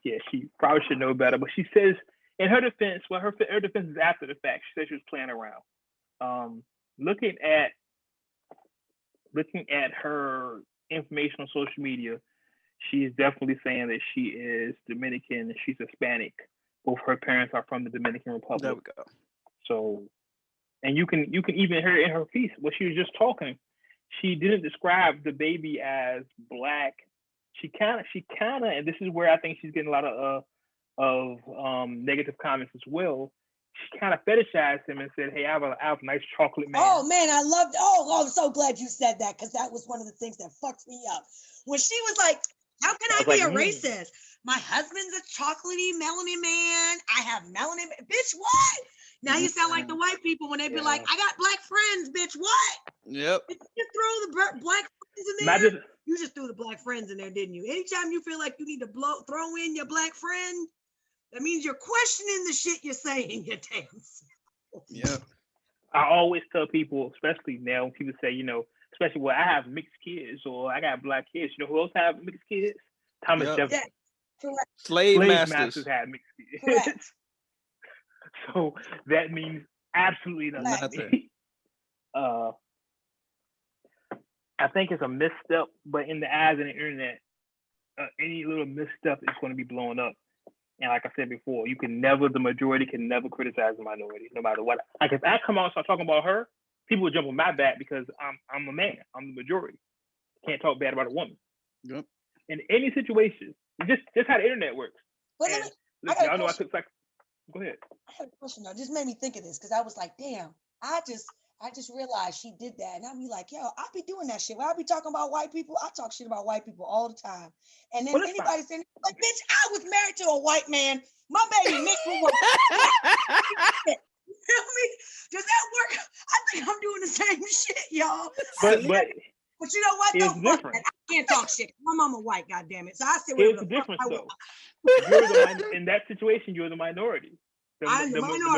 Yeah, she probably should know better. But she says, in her defense, well, her defense is after the fact. She said she was playing around. Looking at her information on social media, she's definitely saying that she is Dominican and she's Hispanic. Both her parents are from the Dominican Republic. There we go. So, and you can even hear in her piece what she was just talking. She didn't describe the baby as black. She kind of, and this is where I think she's getting a lot of negative comments as well. She kind of fetishized him and said, "Hey, I have a nice chocolate man." Oh man, I loved. Oh, I'm so glad you said that because that was one of the things that fucked me up when she was like, "How can I be a racist? My husband's a chocolatey melanin man. I have melanin. Bitch, what? Now you sound like the white people when they be like, I got black friends, bitch. What? Yep. Did you throw the black friends in there? You just threw the black friends in there, didn't you? Anytime you feel like you need to throw in your black friend, that means you're questioning the shit you're saying, you damn self. Yeah. I always tell people, especially now when people say, especially I have mixed kids or I got black kids. You know who else have mixed kids? Thomas Jefferson. Yeah. Correct. Slave masters had mixed kids. Correct. So that means absolutely nothing. I think it's a misstep, but in the eyes of the internet, any little misstep is going to be blown up. And like I said before, the majority can never criticize the minority, no matter what. Like if I come out and start talking about her, people will jump on my back because I'm a man. I'm the majority. Can't talk bad about a woman. Yep. In any situation, just how the internet works. But y'all know I took like. Go ahead. I had a question though. It just made me think of this because I was like, damn, I just realized she did that. And I'll be like, yo, I'll be doing that shit. When I be talking about white people, I talk shit about white people all the time. And then anybody saying, like, bitch, I was married to a white man. My baby mixed with white. You feel me? Does that work? I think I'm doing the same shit, y'all. But you know what? No, fuck that. I can't talk shit. My mama white, goddammit. So I said, here's the difference, though. In that situation, you're the minority. The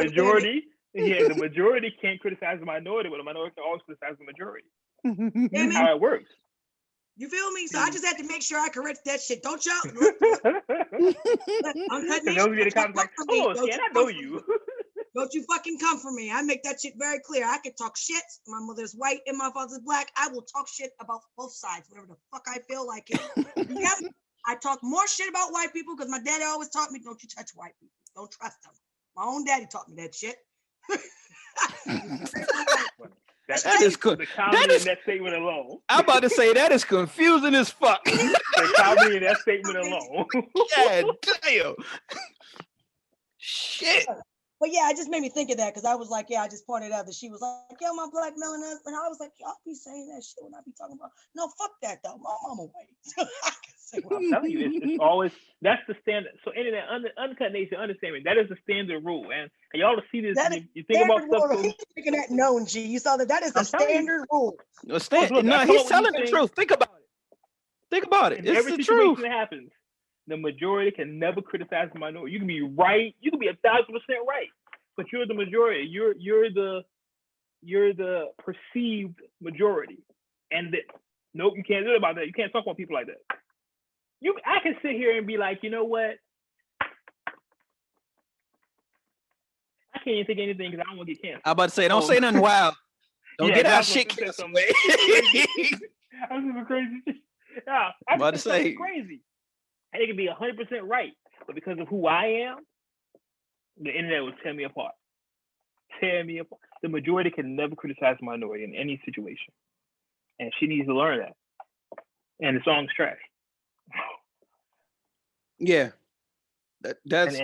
majority. Yeah, the majority can't criticize the minority, but the minority can always criticize the majority. That's how it works. You feel me? So I just had to make sure I correct that shit. Don't y'all? I'm cutting those get the comments like, "Oh, Stan, I know you." Don't you fucking come for me. I make that shit very clear. I can talk shit. My mother's white and my father's black. I will talk shit about both sides, whatever the fuck I feel like it. Yep. I talk more shit about white people because my daddy always taught me, don't you touch white people. Don't trust them. My own daddy taught me that shit. That is good. The comedy in that statement alone. I'm about to say that is confusing as fuck. The comedy in that statement alone. Yeah, damn. Shit. But yeah, it just made me think of that because I was like, I just pointed out that she was like, yo, my black melanin husband. I was like, y'all be saying that shit when I be talking about. No, fuck that though. My mama white. I'm telling you, it's always that's the standard. So internet uncut nation, understand me. That is the standard rule, and y'all to see this. You think about stuff. He's thinking that known, G. You saw that. That is the standard rule. No, he's telling the truth. Think about it. Think about it. It's the truth. That happens. The majority can never criticize the minority. You can be right. You can be 1,000% right, but you're the majority. You're the perceived majority, and nope, you can't do it about that. You can't talk about people like that. I can sit here and be like, you know what? I can't even think of anything because I don't want to get canceled. I'm about to say, don't say nothing wild. Don't get our shit canceled. I'm super crazy. Yeah, I'm about to say crazy. And it can be 100% right, but because of who I am, the internet will tear me apart. Tear me apart. The majority can never criticize the minority in any situation, and she needs to learn that. And the song's trash. Yeah, that's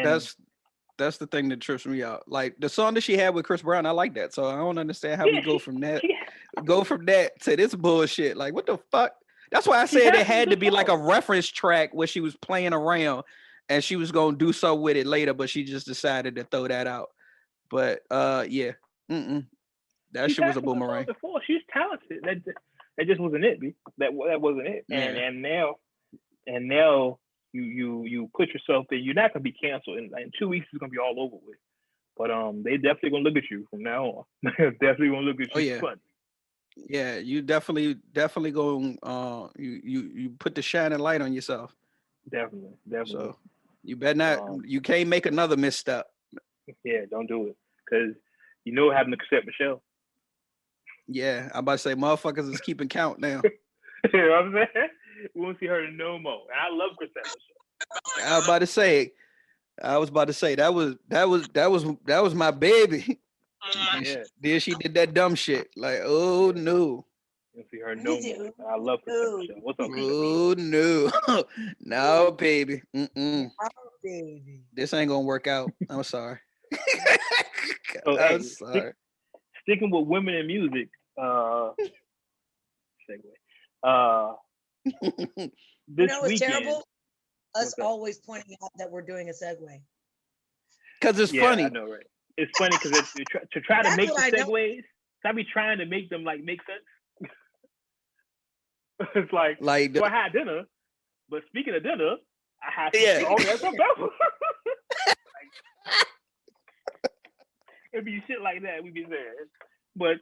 the thing that trips me out. Like the song that she had with Chris Brown, I like that. So I don't understand how we go from that to this bullshit. Like what the fuck? That's why I said it had to be like a reference track where she was playing around and she was gonna do so with it later, but she just decided to throw that out. But yeah, that shit was a boomerang. Before she's talented. That just wasn't it, B. That wasn't it. Yeah. And now you put yourself there, you're not gonna be canceled. In 2 weeks, it's gonna be all over with. But they definitely gonna look at you from now on. Definitely gonna look at you. Oh yeah. Funny. Yeah, you definitely going. You put the shining light on yourself. Definitely. So you better not. You can't make another misstep. Yeah, don't do it, because you know having to accept Michelle. Yeah, I'm about to say motherfuckers is keeping count now. You know what I'm saying? We won't see her no more. And I love Chrisette Michelle. I was about to say that was my baby. Yeah. Then she did that dumb shit. Like, oh no. You'll see her no more. I love Chrisette Michelle. What's up, Chrisette? Oh no. No, baby. Oh, baby. This ain't gonna work out. I'm sorry. I'm sorry. Sticking with women in music, segue. This what's weekend, terrible? Us always pointing out that we're doing a segue. Because it's funny. I know, right? It's funny because to try to make the segues, I be trying to make them like make sense. It's like so I had dinner, but speaking of dinner, I had some pepper. It'd be shit like that we be saying. But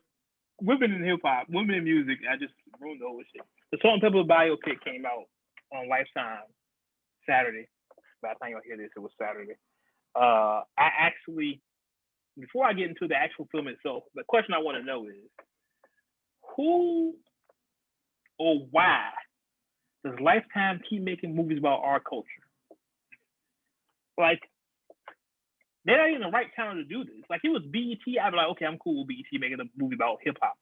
women in hip hop, women in music, I just ruined the whole shit. The Salt N Pepa biopic came out on Lifetime Saturday. By the time y'all hear this, it was Saturday. I actually, before I get into the actual film itself, the question I want to know is, who or why does Lifetime keep making movies about our culture? Like, they're not in the right time to do this. Like, it was BET, I'd be like, okay, I'm cool with BET making a movie about hip hop.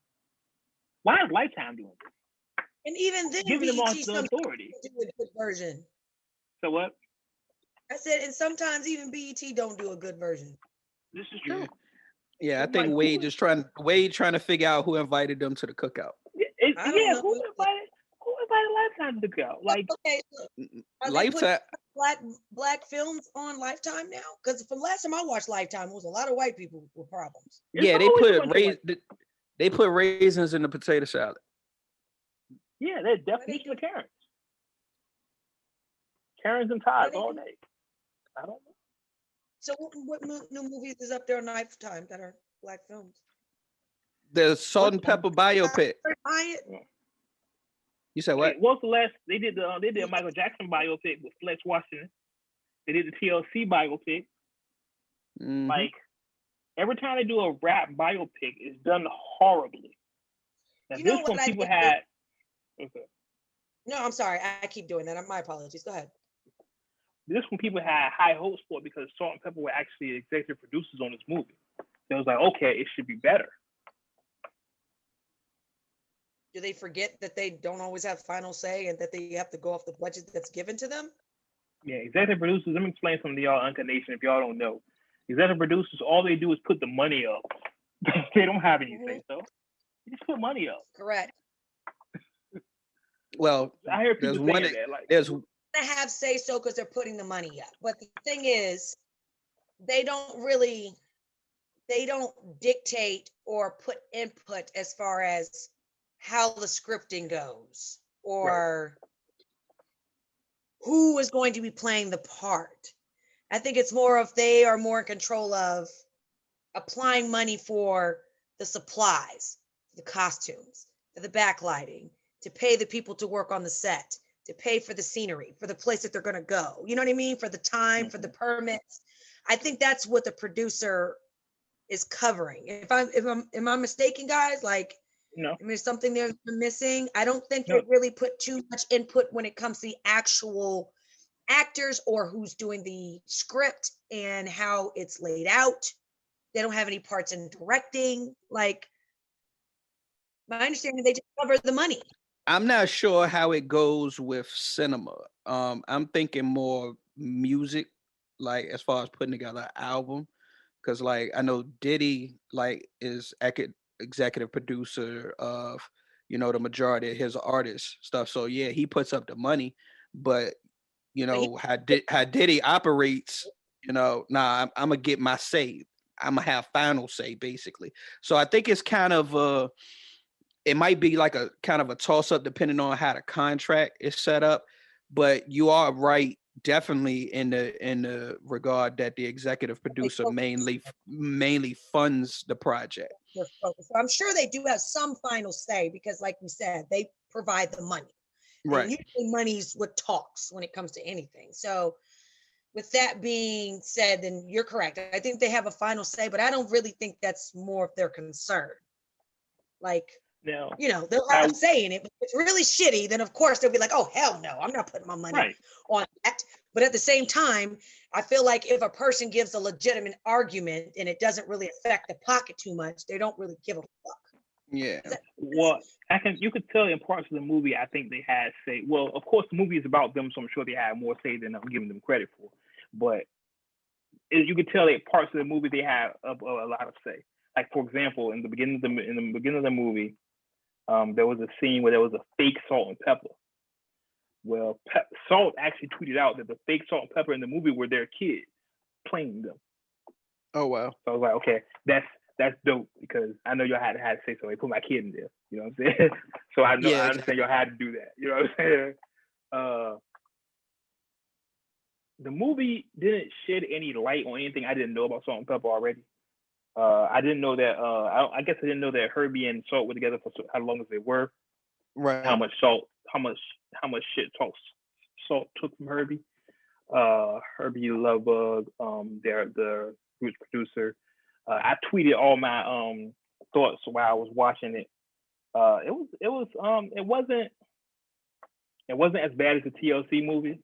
Why is Lifetime doing this? And even then, giving them all BET the authority. Do a good version. So what? I said, and sometimes even BET don't do a good version. This is true. Yeah, I think Wade trying to figure out who invited them to the cookout. Who invited Lifetime to the cookout? Like, okay, Lifetime. Black films on Lifetime now? Because from last time I watched Lifetime, it was a lot of white people with problems. Yeah, they put raisins in the potato salad. Yeah, they're definition of Karens. Karens and ties all day. I don't know. So what new movies is up there on Lifetime that are Black films? The Salt N Pepa biopic. You said what? What's the last? They did a Michael Jackson biopic with Fletch Washington. They did the TLC biopic. Mm-hmm. Like, every time they do a rap biopic, it's done horribly. Now, this one people had. Okay. No, I'm sorry. I keep doing that. My apologies. Go ahead. This one people had high hopes for because Salt N Pepa were actually executive producers on this movie. It was like, okay, it should be better. Do they forget that they don't always have final say and that they have to go off the budget that's given to them? Yeah, executive producers, let me explain something to y'all, Uncut Nation, if y'all don't know. Executive producers, all they do is put the money up. They don't have anything, so they just put money up. Correct. Well, I hear people saying that. Like, they have say so because they're putting the money up. But the thing is, they don't dictate or put input as far as how the scripting goes or who is going to be playing the part. I think it's more of they are more in control of applying money for the supplies, the costumes, for the backlighting, to pay the people to work on the set, to pay for the scenery, for the place that they're going to go. You know what I mean? For the time, for the permits. I think that's what the producer is covering. Am I mistaken, guys? Like, no. I mean, there's something they're missing. I don't think they really put too much input when it comes to the actual actors or who's doing the script and how it's laid out. They don't have any parts in directing. Like, my understanding, they just cover the money. I'm not sure how it goes with cinema. I'm thinking more music, like as far as putting together an album, because like I know Diddy like is executive producer of the majority of his artist stuff. So yeah, he puts up the money, but how Diddy operates, I'm gonna get my say. I'm gonna have final say basically. So I think it's kind of it might be like a kind of a toss up depending on how the contract is set up. But you are right definitely in the regard that the executive producer mainly funds the project. So I'm sure they do have some final say because, like we said, they provide the money. Right. And usually money's what talks when it comes to anything. So with that being said, then you're correct. I think they have a final say, but I don't really think that's more of their concern. Like, no, they'll have a say in it, but if it's really shitty, then of course they'll be like, oh, hell no, I'm not putting my money on that. But at the same time, I feel like if a person gives a legitimate argument and it doesn't really affect the pocket too much, they don't really give a fuck. Yeah. Well, you could tell in parts of the movie, I think they had say, well, of course the movie is about them, so I'm sure they had more say than I'm giving them credit for. But you could tell that parts of the movie they had a lot of say. Like, for example, in the beginning of the movie, there was a scene where there was a fake Salt N Pepa. Well, Salt actually tweeted out that the fake Salt N Pepa in the movie were their kids playing them. Oh wow! So I was like, okay, that's dope because I know y'all had to say so. They put my kid in there. You know what I'm saying? So I know I understand y'all had to do that. You know what I'm saying? The movie didn't shed any light on anything I didn't know about Salt N Pepa already. I didn't know that. I guess I didn't know that Herbie and Salt were together for how long as they were. Right. How much shit Salt took from Herbie. Herbie Lovebug, the Roots producer. I tweeted all my thoughts while I was watching it. It wasn't as bad as the TLC movie,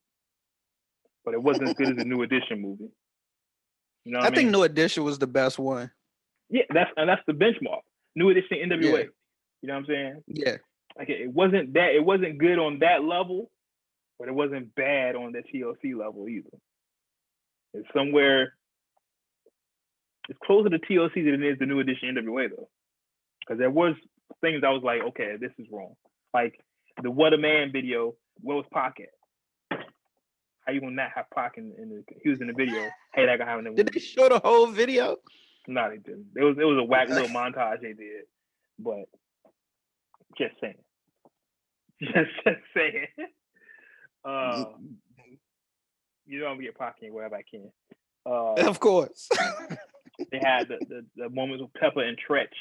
but it wasn't as good as the New Edition movie. You know what I mean? think New Edition was the best one. Yeah, that's the benchmark. New Edition NWA. Yeah. You know what I'm saying? Yeah. Like it wasn't good on that level, but it wasn't bad on the TLC level either. It's somewhere. It's closer to TLC than it is the New Edition NWA though, because there was things I was like, okay, this is wrong. Like the What a Man video, where was Pac at? How you gonna not have Pac he was in the video? Hey, that guy having Did they show the whole video? No, they didn't. It was a whack little montage they did, but just saying. Just saying. You know I'm gonna get Pac in wherever I can. Of course. They had the moments with Peppa and Tretch.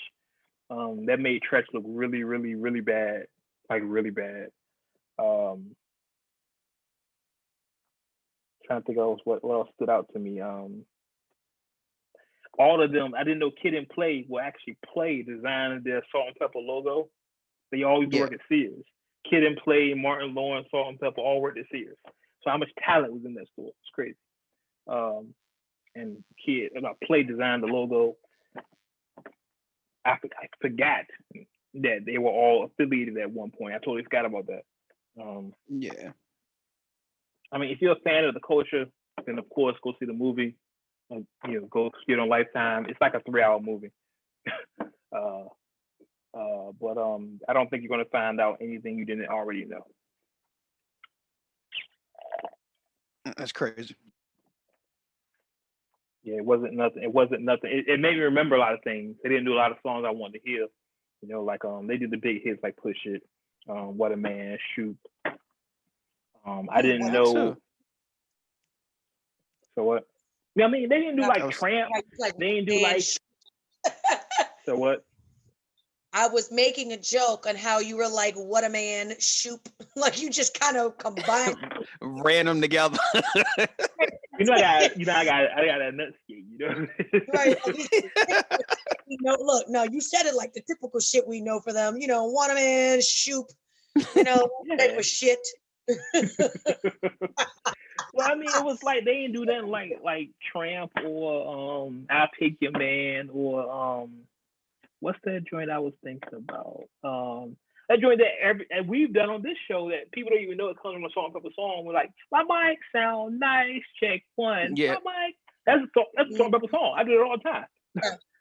That made Tretch look really, really, really bad. Like really bad. Trying to think of what else stood out to me. All of them, I didn't know Kid and Play will actually design their Salt N Pepa logo. They always work at Sears. Kid and Play, Martin Lawrence, Salt N Pepa all worked at Sears. So how much talent was in that store? It's crazy. And Kid, Play designed the logo. I forgot that they were all affiliated at one point. I totally forgot about that. Yeah. I mean, if you're a fan of the culture, then of course go see the movie. Go see it on Lifetime. It's like a 3-hour movie. But I don't think you're gonna find out anything you didn't already know. That's crazy. Yeah, it wasn't nothing. It made me remember a lot of things. They didn't do a lot of songs I wanted to hear. Like they did the big hits like Push It, What a Man, Shoot. I didn't know. Too. So what? I mean, they didn't do like Tramp. They didn't do like. So what? I was making a joke on how you were like, what a man, Shoop. Like you just kind of combined. Ran them together. I got that nut skate, Right. Look, no, you said it like the typical shit we know for them. What a man, Shoop. They were shit. Well, I mean, it was like they didn't do that like Tramp or I'll Take Your Man or what's that joint I was thinking about? That joint that we've done on this show that people don't even know it comes from a Salt N Pepa song. We're like, my mic sound nice, check one. Yeah. My mic. That's a Salt N Pepa song. I do it all the time.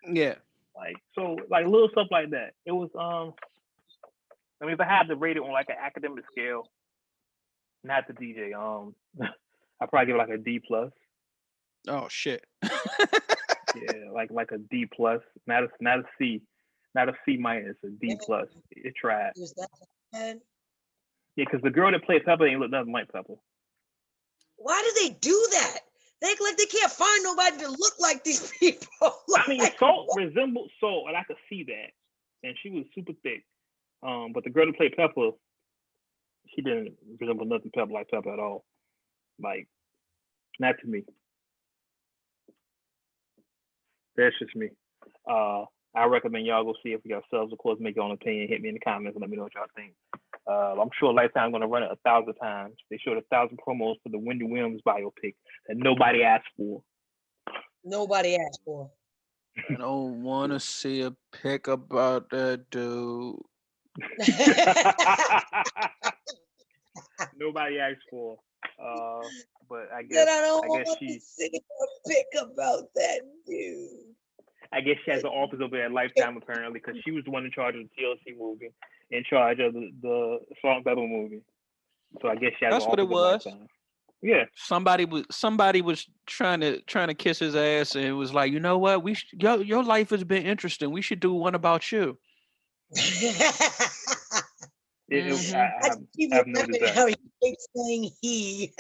Yeah. Like little stuff like that. It was I mean, if I had to rate it on like an academic scale, not the DJ, I'd probably give it like a D+. Oh shit. Yeah, like a D+, not a C. Not a C-, a D+. It tried. Is that bad? Yeah, because the girl that played Peppa ain't look nothing like Peppa. Why do they do that? They act like they can't find nobody to look like these people. I mean, Salt resembled Salt, and I could see that. And she was super thick. But the girl who played Peppa, she didn't resemble nothing Peppa like Peppa at all. Like, not to me. That's just me. I recommend y'all go see it for yourselves. Of course, make your own opinion. Hit me in the comments and let me know what y'all think. I'm sure Lifetime going to run it 1,000 times. They showed 1,000 promos for the Wendy Williams biopic that nobody asked for. Nobody asked for. I don't want to see a pic about that dude. Nobody asked for. But I guess she see a pic about that dude. I guess she has an office over at Lifetime apparently, because she was the one in charge of the TLC movie, in charge of the Salt N Pepa movie. So I guess she has That's an what office it was. Lifetime. Yeah. Somebody was trying to kiss his ass and was like, you know what? Your life has been interesting. We should do one about you. I have no desire. How he keeps saying he.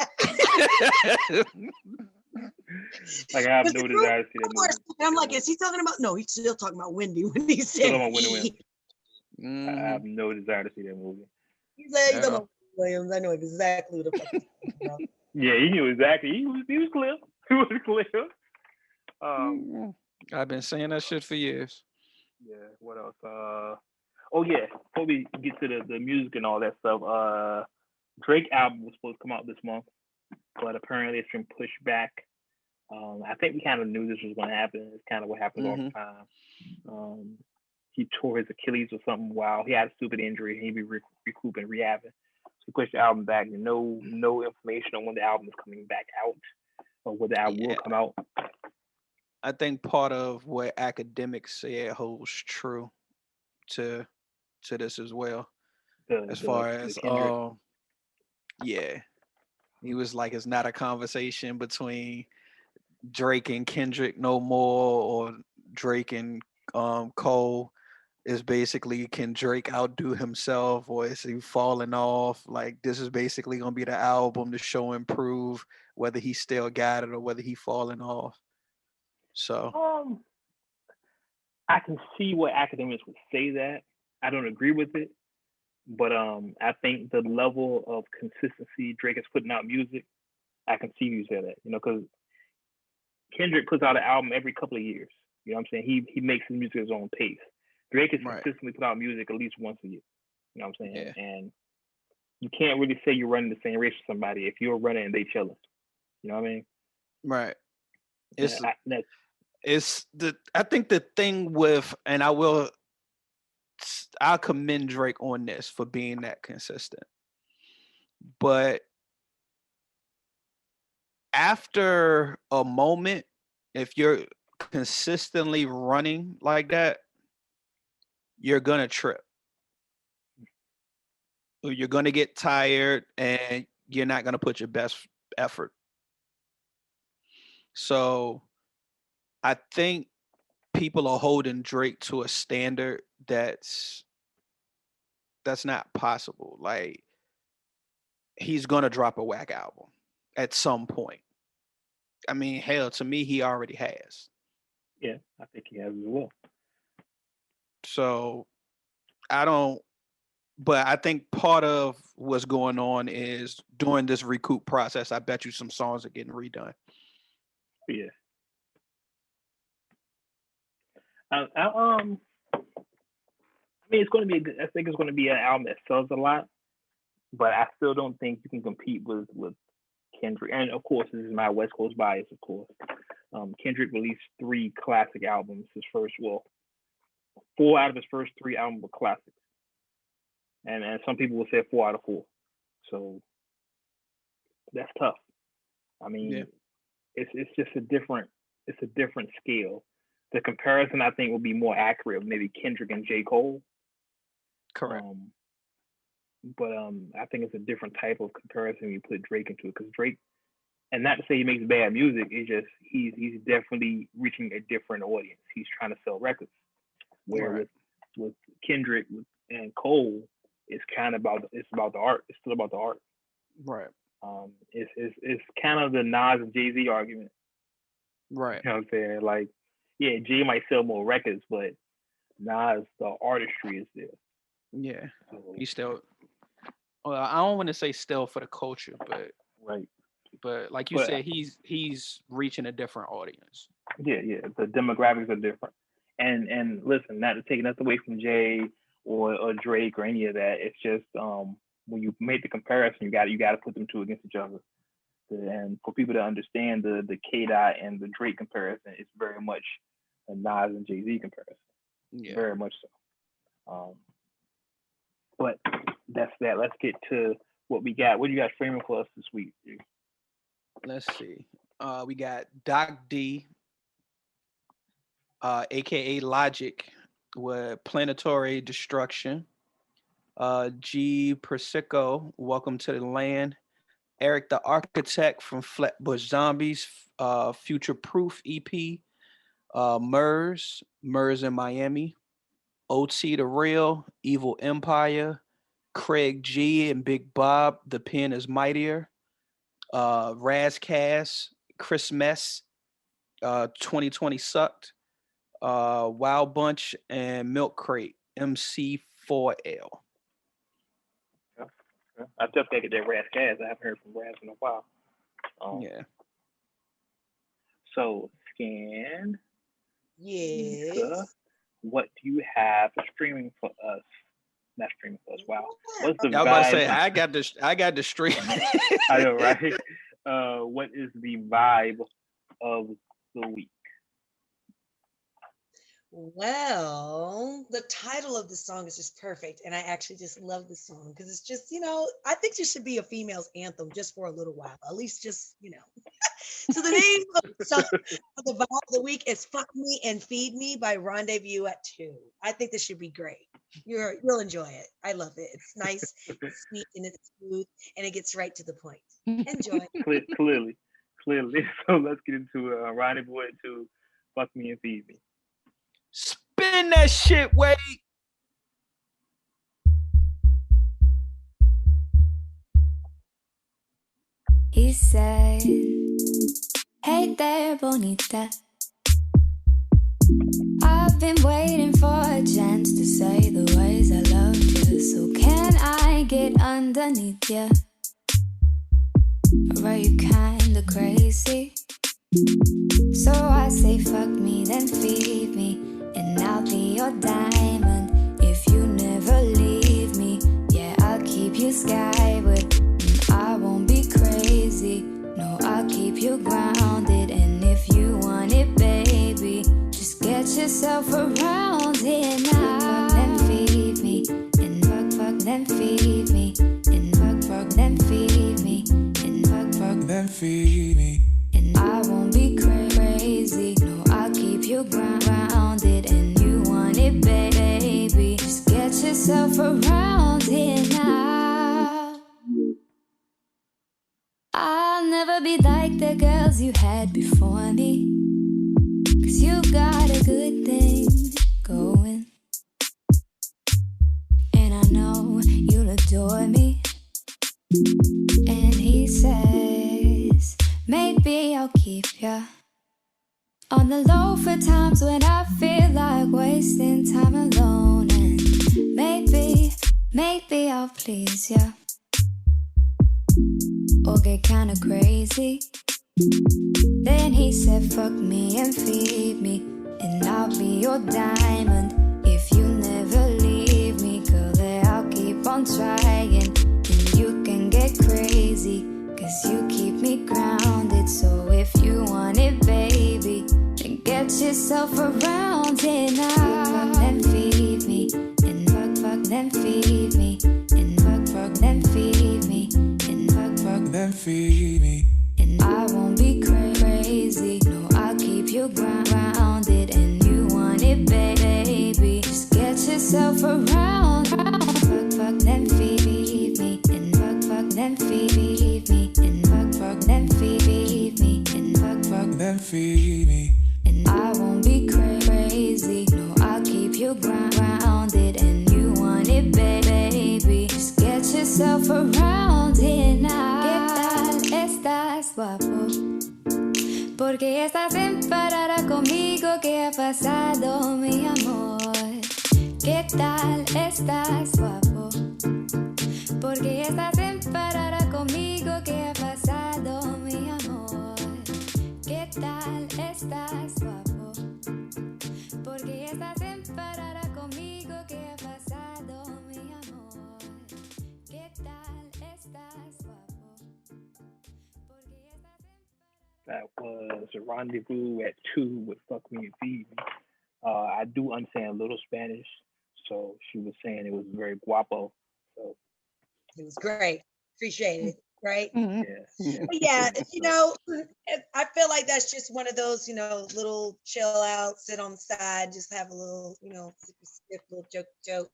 Like, I have no desire to see that movie. I'm like, is he talking about? No, he's still talking about Wendy when he said Still about Wendy he. Williams. I have no desire to see that movie. He's like, he's talking about Williams. I know exactly what the fuck he's talking about. Yeah, he knew exactly. He was clear. He was clear. I've been saying that shit for years. Yeah. What else? Oh yeah. Before we get to the music and all that stuff, Drake album was supposed to come out this month, but apparently it's been pushed back. I think we kind of knew this was going to happen. It's kind of what happens all the time. He tore his Achilles or something while he had a stupid injury, and he'd be recouping, rehabbing. So he pushed the album back. No information on when the album is coming back out or when the album will come out. I think part of what academics said holds true to this as well. He was like, it's not a conversation between Drake and Kendrick no more, or Drake and Cole. Is basically, can Drake outdo himself, or is he falling off? Like, this is basically gonna be the album to show and prove whether he still got it or whether he falling off. So I can see what academics would say that. I don't agree with it, but I think the level of consistency Drake is putting out music, I can see you say that. You know, because Kendrick puts out an album every couple of years. You know what I'm saying? He makes his music at his own pace. Drake is consistently put out music at least once a year. You know what I'm saying? Yeah. And you can't really say you're running the same race with somebody if you're running and they chilling. You know what I mean? Right. I think the thing with, and I'll commend Drake on this for being that consistent. But after a moment, if you're consistently running like that, you're gonna trip. You're gonna get tired and you're not gonna put your best effort. So I think people are holding Drake to a standard that's not possible. Like, he's gonna drop a whack album at some point. I mean, hell, to me, he already has. Yeah, I think he has as well. So but I think part of what's going on is during this recoup process, I bet you some songs are getting redone. Yeah. I mean, it's going to be I think it's going to be an album that sells a lot, but I still don't think you can compete with Kendrick. And of course, this is my West Coast bias, of course. Kendrick released 3 classic albums. 4 out of his first 3 albums were classics. And some people will say 4 out of 4. So that's tough. I mean, it's just a different scale. The comparison, I think, will be more accurate of maybe Kendrick and J. Cole. Correct. But I think it's a different type of comparison when you put Drake into it, because Drake, and not to say he makes bad music, it's just he's definitely reaching a different audience. He's trying to sell records. Where with Kendrick and Cole, it's kind of about the art. It's still about the art. Right. It's kind of the Nas and Jay-Z argument. Right. You know what I'm saying? Like, yeah, Jay might sell more records, but Nas, the artistry is there. Yeah. He's still, well, I don't want to say still for the culture, but right. But like you said, he's reaching a different audience. Yeah. The demographics are different. And listen, not to take nothing away from Jay or Drake or any of that. It's just when you make the comparison, you got to put them two against each other. And for people to understand the K-Dot and the Drake comparison, it's very much a Nas and Jay-Z comparison. Yeah. Very much so. But that's that. Let's get to what we got. What do you got streaming for us this week, dude? Let's see. We got Doc D, aka Logic, with Planetary Destruction. G Persico, Welcome to the Land. Eric the Architect from Flatbush Zombies, Future Proof EP. Murs in Miami. OT the Real, Evil Empire. Craig G and Big Bob, The Pen is Mightier. Razcast, Chris Mess, 2020 Sucked. Wild Bunch and Milk Crate, MC4L. I just think that Razcast. I haven't heard from Raz in a while. Yeah. So, Scan. Yes. Nissa, what do you have for streaming for us? Not streaming for us. Wow. What's the vibe? I was about to say I got the stream. I know, right? What is the vibe of the week? Well, the title of the song is just perfect. And I actually just love the song because it's just, I think there should be a female's anthem just for a little while, at least just, So the name of the song of the vibe of the week is Fuck Me and Feed Me by Rendezvous at 2. I think this should be great. You'll enjoy it. I love it. It's nice, it's sweet, and it's smooth, and it gets right to the point. Enjoy. Clearly. So let's get into Rendezvous at 2, Fuck Me and Feed Me. Spin that shit, Wade. He said, hey there, bonita. I've been waiting for a chance to say the ways I love you. So can I get underneath you? Or are you kinda crazy? So I say fuck me, then feed me, and I'll be your diamond if you never leave me. Yeah, I'll keep you skyward, and I won't be crazy. No, I'll keep you grounded, and if you want it, baby, just get yourself around here now. Fuck, then feed me, and fuck, then feed me, and fuck, then feed me, and fuck, then feed me. And I won't be crazy. No, I'll keep you grounded, and you want it, baby. Just get yourself around here now. I'll never be like the girls you had before me, 'cause you got a good thing going, and I know you'll adore me. And he says, maybe I'll keep ya on the low for times when I feel like wasting time alone. And maybe I'll please ya, or get kinda crazy. Then he said, fuck me and feed me, and I'll be your diamond if you never leave me. Girl, I'll keep on trying, and you can get crazy, 'cause you keep me grounded. So if you want it, baby, then get yourself around here now. Fuck, then feed me, and fuck, then feed me, and fuck, then feed me, and fuck, then feed me. And I won't be crazy. No, I'll keep you grounded, and you want it, baby. Just get yourself around. Fuck, then feed me, and fuck, then feed me, and fuck, then feed me, and fuck, then feed me. And I won't be crazy. No, I'll keep you grounded, and you want it, baby. Just get yourself around here now. Get that. Porque estás enfadada conmigo, ¿qué ha pasado, mi amor? ¿Qué tal estás, guapo? Porque estás enfadada conmigo, ¿qué ha pasado, mi amor? ¿Qué tal estás, guapo? Porque estás enfadada conmigo, ¿qué ha pasado, mi amor? ¿Qué tal estás, guapo? Porque estás enfadada. That was Rendezvous at 2 with Fuck Me and Feed Me. I do understand a little Spanish, so she was saying it was very guapo. So it was great. Appreciate it. Right? Yeah. But yeah, you know, I feel like that's just one of those, you know, little chill out, sit on the side, just have a little, you know, little joke.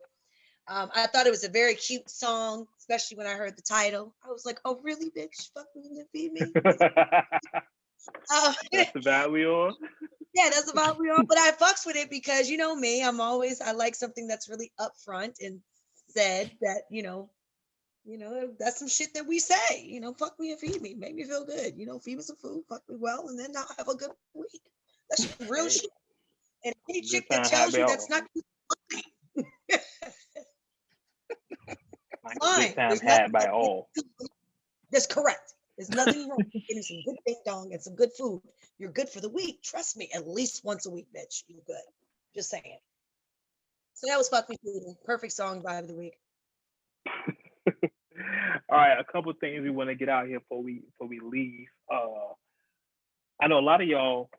I thought it was a very cute song, especially when I heard the title. I was like, oh, really, bitch? Fuck me and feed me. That's the vibe we on. Yeah, that's the vibe we on. But I fucks with it because, you know me, I like something that's really upfront and said that, you know, that's some shit that we say, you know, fuck me and feed me, make me feel good, you know, feed me some food, fuck me well, and then I'll have a good week. That's real shit. And any chick that tells you that's not lying. Good time had by all. That's correct. There's nothing wrong with getting some good ding dong and some good food. You're good for the week. Trust me, at least once a week, bitch. You're good. Just saying. So that was Fuck Me Feed. Perfect song vibe of the week. All right, a couple things we want to get out here before we leave. I know a lot of y'all,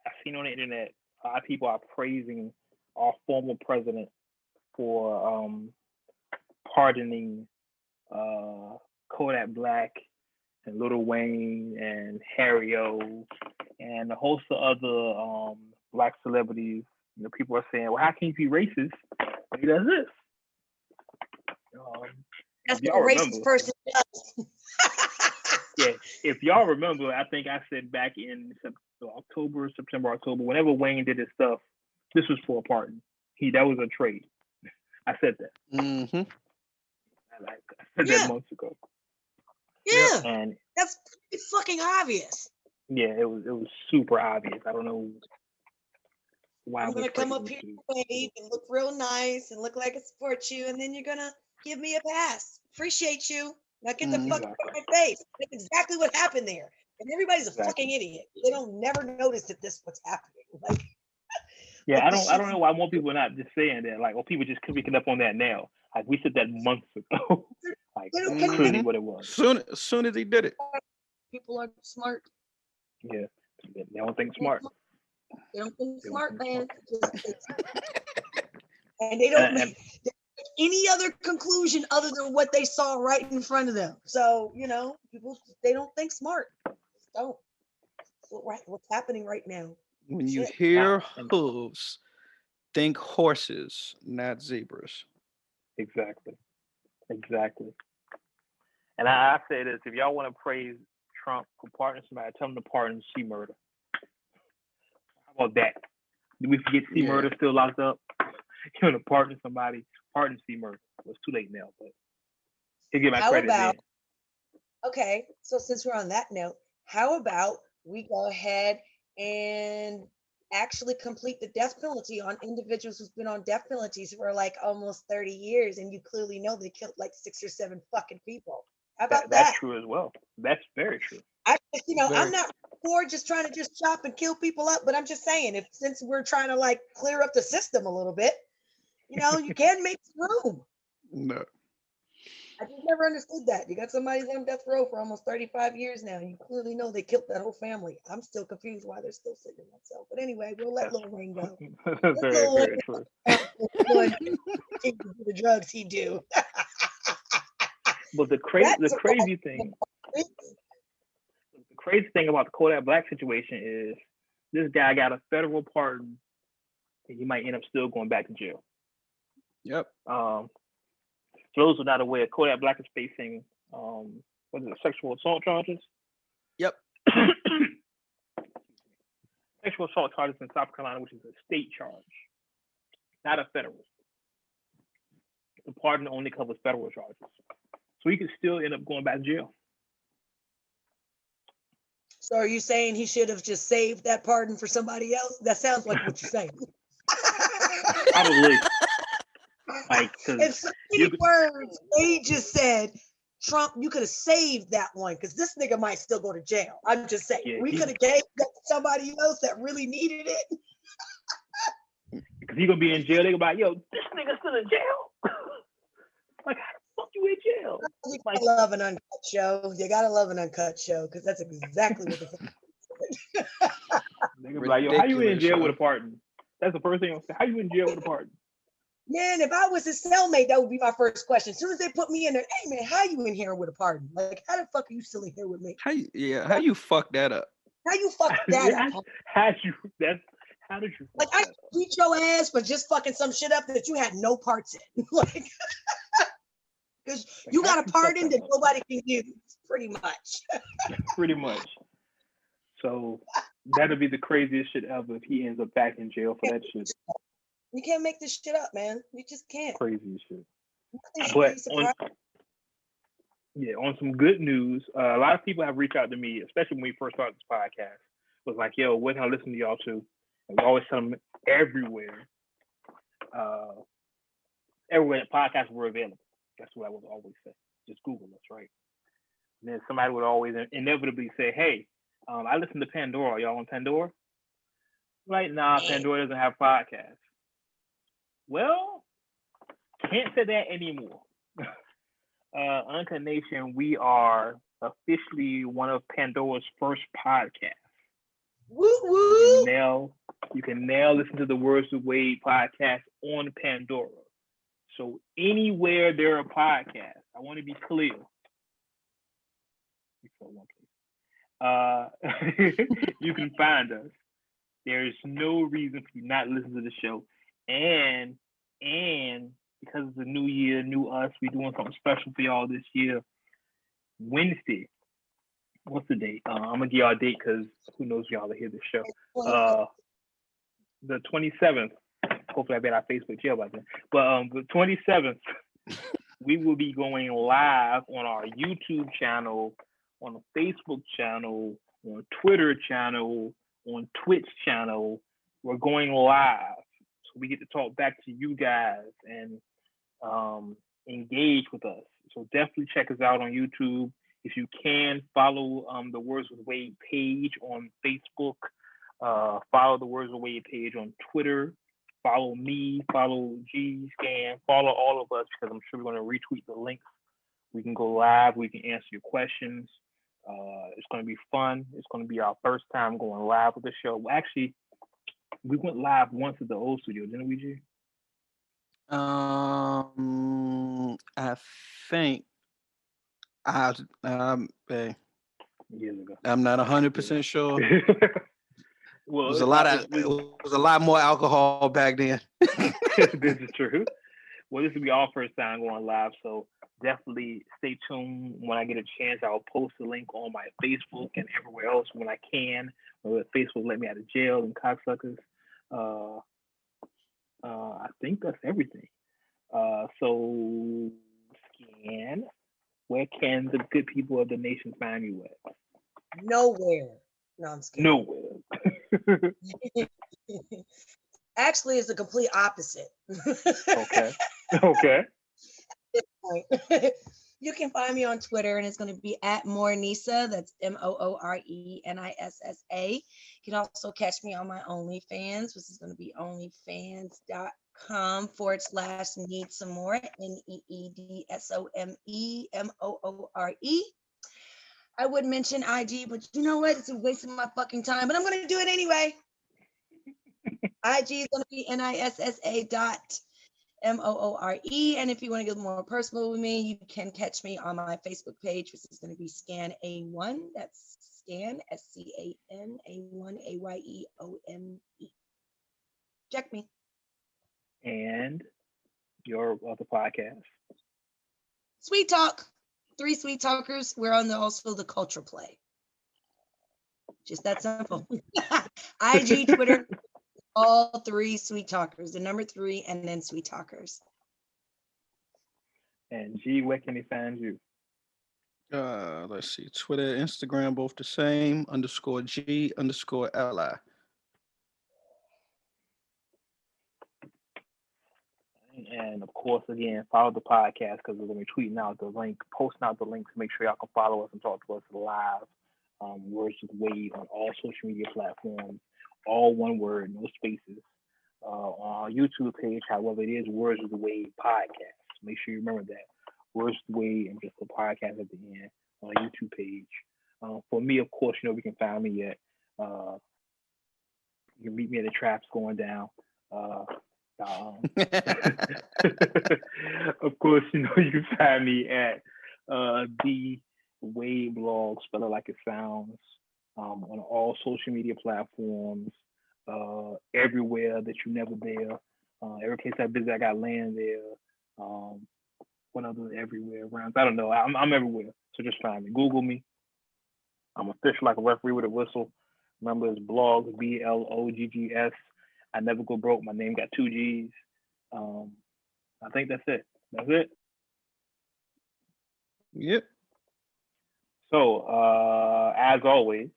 I've seen on the internet, a lot of people are praising our former president for pardoning Kodak Black and Lil Wayne and Harry O and a host of other Black celebrities. You know, people are saying, well, how can you be racist when he does this? That's what a racist person does. Yeah, if y'all remember, I think I said back in September, October, whenever Wayne did his stuff, this was for a pardon. That was a trade. I said that. Mm-hmm. I said that months ago. Yeah, and that's fucking obvious. Yeah, it was super obvious. I don't know why. I'm gonna come up here and wave and look real nice and look like I support you, and then you're gonna give me a pass. Appreciate you. Now get the fuck out of my face. That's exactly what happened there. And everybody's a fucking idiot. They don't never notice that this what's happening. Like, yeah, I don't know why more people are not just saying that. Like, or people just picking up on that now. Like, we said that months ago. Like, that's clearly what it was. Soon as he did it. People are smart. Yeah, they don't think smart. They don't think smart, man. And they don't make any other conclusion other than what they saw right in front of them. So, you know, people, they don't think smart. Just don't. What's happening right now? When you hear hooves, think horses, not zebras. Exactly. And I say this, if y'all want to praise Trump for pardoning somebody, tell him to pardon C. Murder. How about that? Did we forget C. Murder still locked up? You want to pardon somebody, pardon C. Murder. Well, it's too late now, but he'll get my credit then. Okay, so since we're on that note, how about we go ahead and actually complete the death penalty on individuals who's been on death penalties for like almost 30 years, and you clearly know they killed like 6 or 7 fucking people. How about that? That's true as well. That's very true. I'm not for just trying to just chop and kill people up, but I'm just saying, since we're trying to like clear up the system a little bit, you know, you can make room. No. I just never understood that. You got somebody on death row for almost 35 years now. You clearly know they killed that whole family. I'm still confused why they're still sitting in that cell. But anyway, we'll let Lil Wayne go. Very true. The drugs he do. But the crazy thing about the Kodak Black situation is this guy got a federal pardon, and he might end up still going back to jail. Yep. For those who are not aware, Kodak Black is facing sexual assault charges. Yep. Sexual assault charges in South Carolina, which is a state charge, not a federal. The pardon only covers federal charges. So he could still end up going back to jail. So are you saying he should have just saved that pardon for somebody else? That sounds like what you're saying. Probably. Like, in so many words, he just said, Trump, you could have saved that one because this nigga might still go to jail. I'm just saying, we could have gave that to somebody else that really needed it. Because he's gonna be in jail. They gonna be like, yo, this nigga's still in jail. Like, how the fuck you in jail? You gotta love an uncut show. You gotta love an uncut show because that's exactly what the fuck. They gonna be like, yo, how you in jail with a pardon? That's the first thing I'm saying. How you in jail with a pardon? Man, if I was his cellmate, that would be my first question. As soon as they put me in there, hey man, how you in here with a pardon? Like, how the fuck are you still in here with me? How you fuck that up? How you fuck that up? How did you? Like, I beat your ass for just fucking some shit up that you had no parts in. Like, because you got a pardon that nobody can use, pretty much. Pretty much. So that'll be the craziest shit ever if he ends up back in jail for that shit. You can't make this shit up, man. You just can't. Crazy shit. But on some good news, a lot of people have reached out to me, especially when we first started this podcast, was like, yo, what can I listen to y'all to? And we always tell them everywhere that podcasts were available. That's what I would always say. Just Google us, right? And then somebody would always inevitably say, hey, I listen to Pandora. Y'all on Pandora? Like, nah, Pandora doesn't have podcasts. Well, can't say that anymore. Uncut Nation, we are officially one of Pandora's first podcasts. Woo woo! You can now listen to the Words with Wade podcast on Pandora. So anywhere there are podcasts, I want to be clear. You can find us. There is no reason for you not to listen to the show. And because it's a new year, new us, we're doing something special for y'all this year. Wednesday. What's the date? I'm gonna give y'all a date because who knows y'all will hear this show. The 27th. Hopefully I'll be on our Facebook jail by then. But the 27th, we will be going live on our YouTube channel, on the Facebook channel, on Twitter channel, on Twitch channel. We're going live. So we get to talk back to you guys and engage with us. So definitely check us out on YouTube. If you can, follow the Words with Wade page on Facebook. Follow the Words with Wade page on Twitter. Follow me, follow G-Scan, follow all of us because I'm sure we're going to retweet the links. We can go live. We can answer your questions. It's going to be fun. It's going to be our first time going live with the show. Well, actually, we went live once at the old studio, didn't we, G? I think years ago. I'm not 100% sure. Well, it was a lot more alcohol back then. This is true. Well, this will be our first time going live, so definitely stay tuned. When I get a chance, I'll post the link on my Facebook and everywhere else when I can. Whether Facebook let me out of jail and cocksuckers. I think that's everything. So, Scan, where can the good people of the nation find you at? Nowhere. No, I'm scared. Nowhere. Actually, it's the complete opposite. Okay. You can find me on Twitter, and it's going to be at More Nissa. That's MOORENISSA. You can also catch me on my OnlyFans, which is going to be onlyfans.com/need some more, NEEDSOMEMOORE. I would mention IG, but you know what? It's a waste of my fucking time, but I'm going to do it anyway. IG is going to be NISSA.MOORE. And if you want to get more personal with me, you can catch me on my Facebook page, which is going to be Scan A1. That's Scan, SCAN A1 AYEOME. Check me. And your other podcast? Sweet Talk. 3 Sweet Talkers. We're on also the Culture Play. Just that simple. IG, Twitter, all 3 Sweet Talkers. The number 3 and then Sweet Talkers. And G, where can they find you? Let's see. Twitter, Instagram, both the same. _G_LI. And of course, again, follow the podcast because we're going to be tweeting out the link, posting out the links. Make sure y'all can follow us and talk to us live. Words with Wade on all social media platforms, all one word, no spaces. On our YouTube page, however, it is Words with Wade podcast. Make sure you remember that. Words with Wade and just the podcast at the end on our YouTube page. For me, of course, you know, we can find me at, you can meet me at the Traps Going Down. Of course, you know, you can find me at the Wade blog, spell it like it sounds, on all social media platforms, everywhere that you never there. Every place I visit, I got land there. What other everywhere around? I don't know. I'm everywhere. So just find me. Google me. I'm official like a referee with a whistle. Remember, it's blogs, BLOGGS. I never go broke. My name got 2 G's. I think that's it. That's it. Yep. So, as always.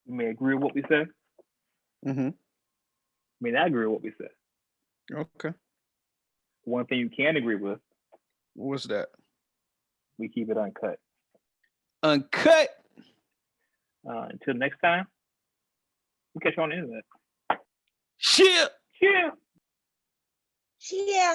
You may agree with what we said. Mm-hmm. I mean, I agree with what we said. Okay. One thing you can agree with. What's that? We keep it uncut. Uncut. Until next time, we'll catch you on the internet. Cheer. Cheer. Yeah.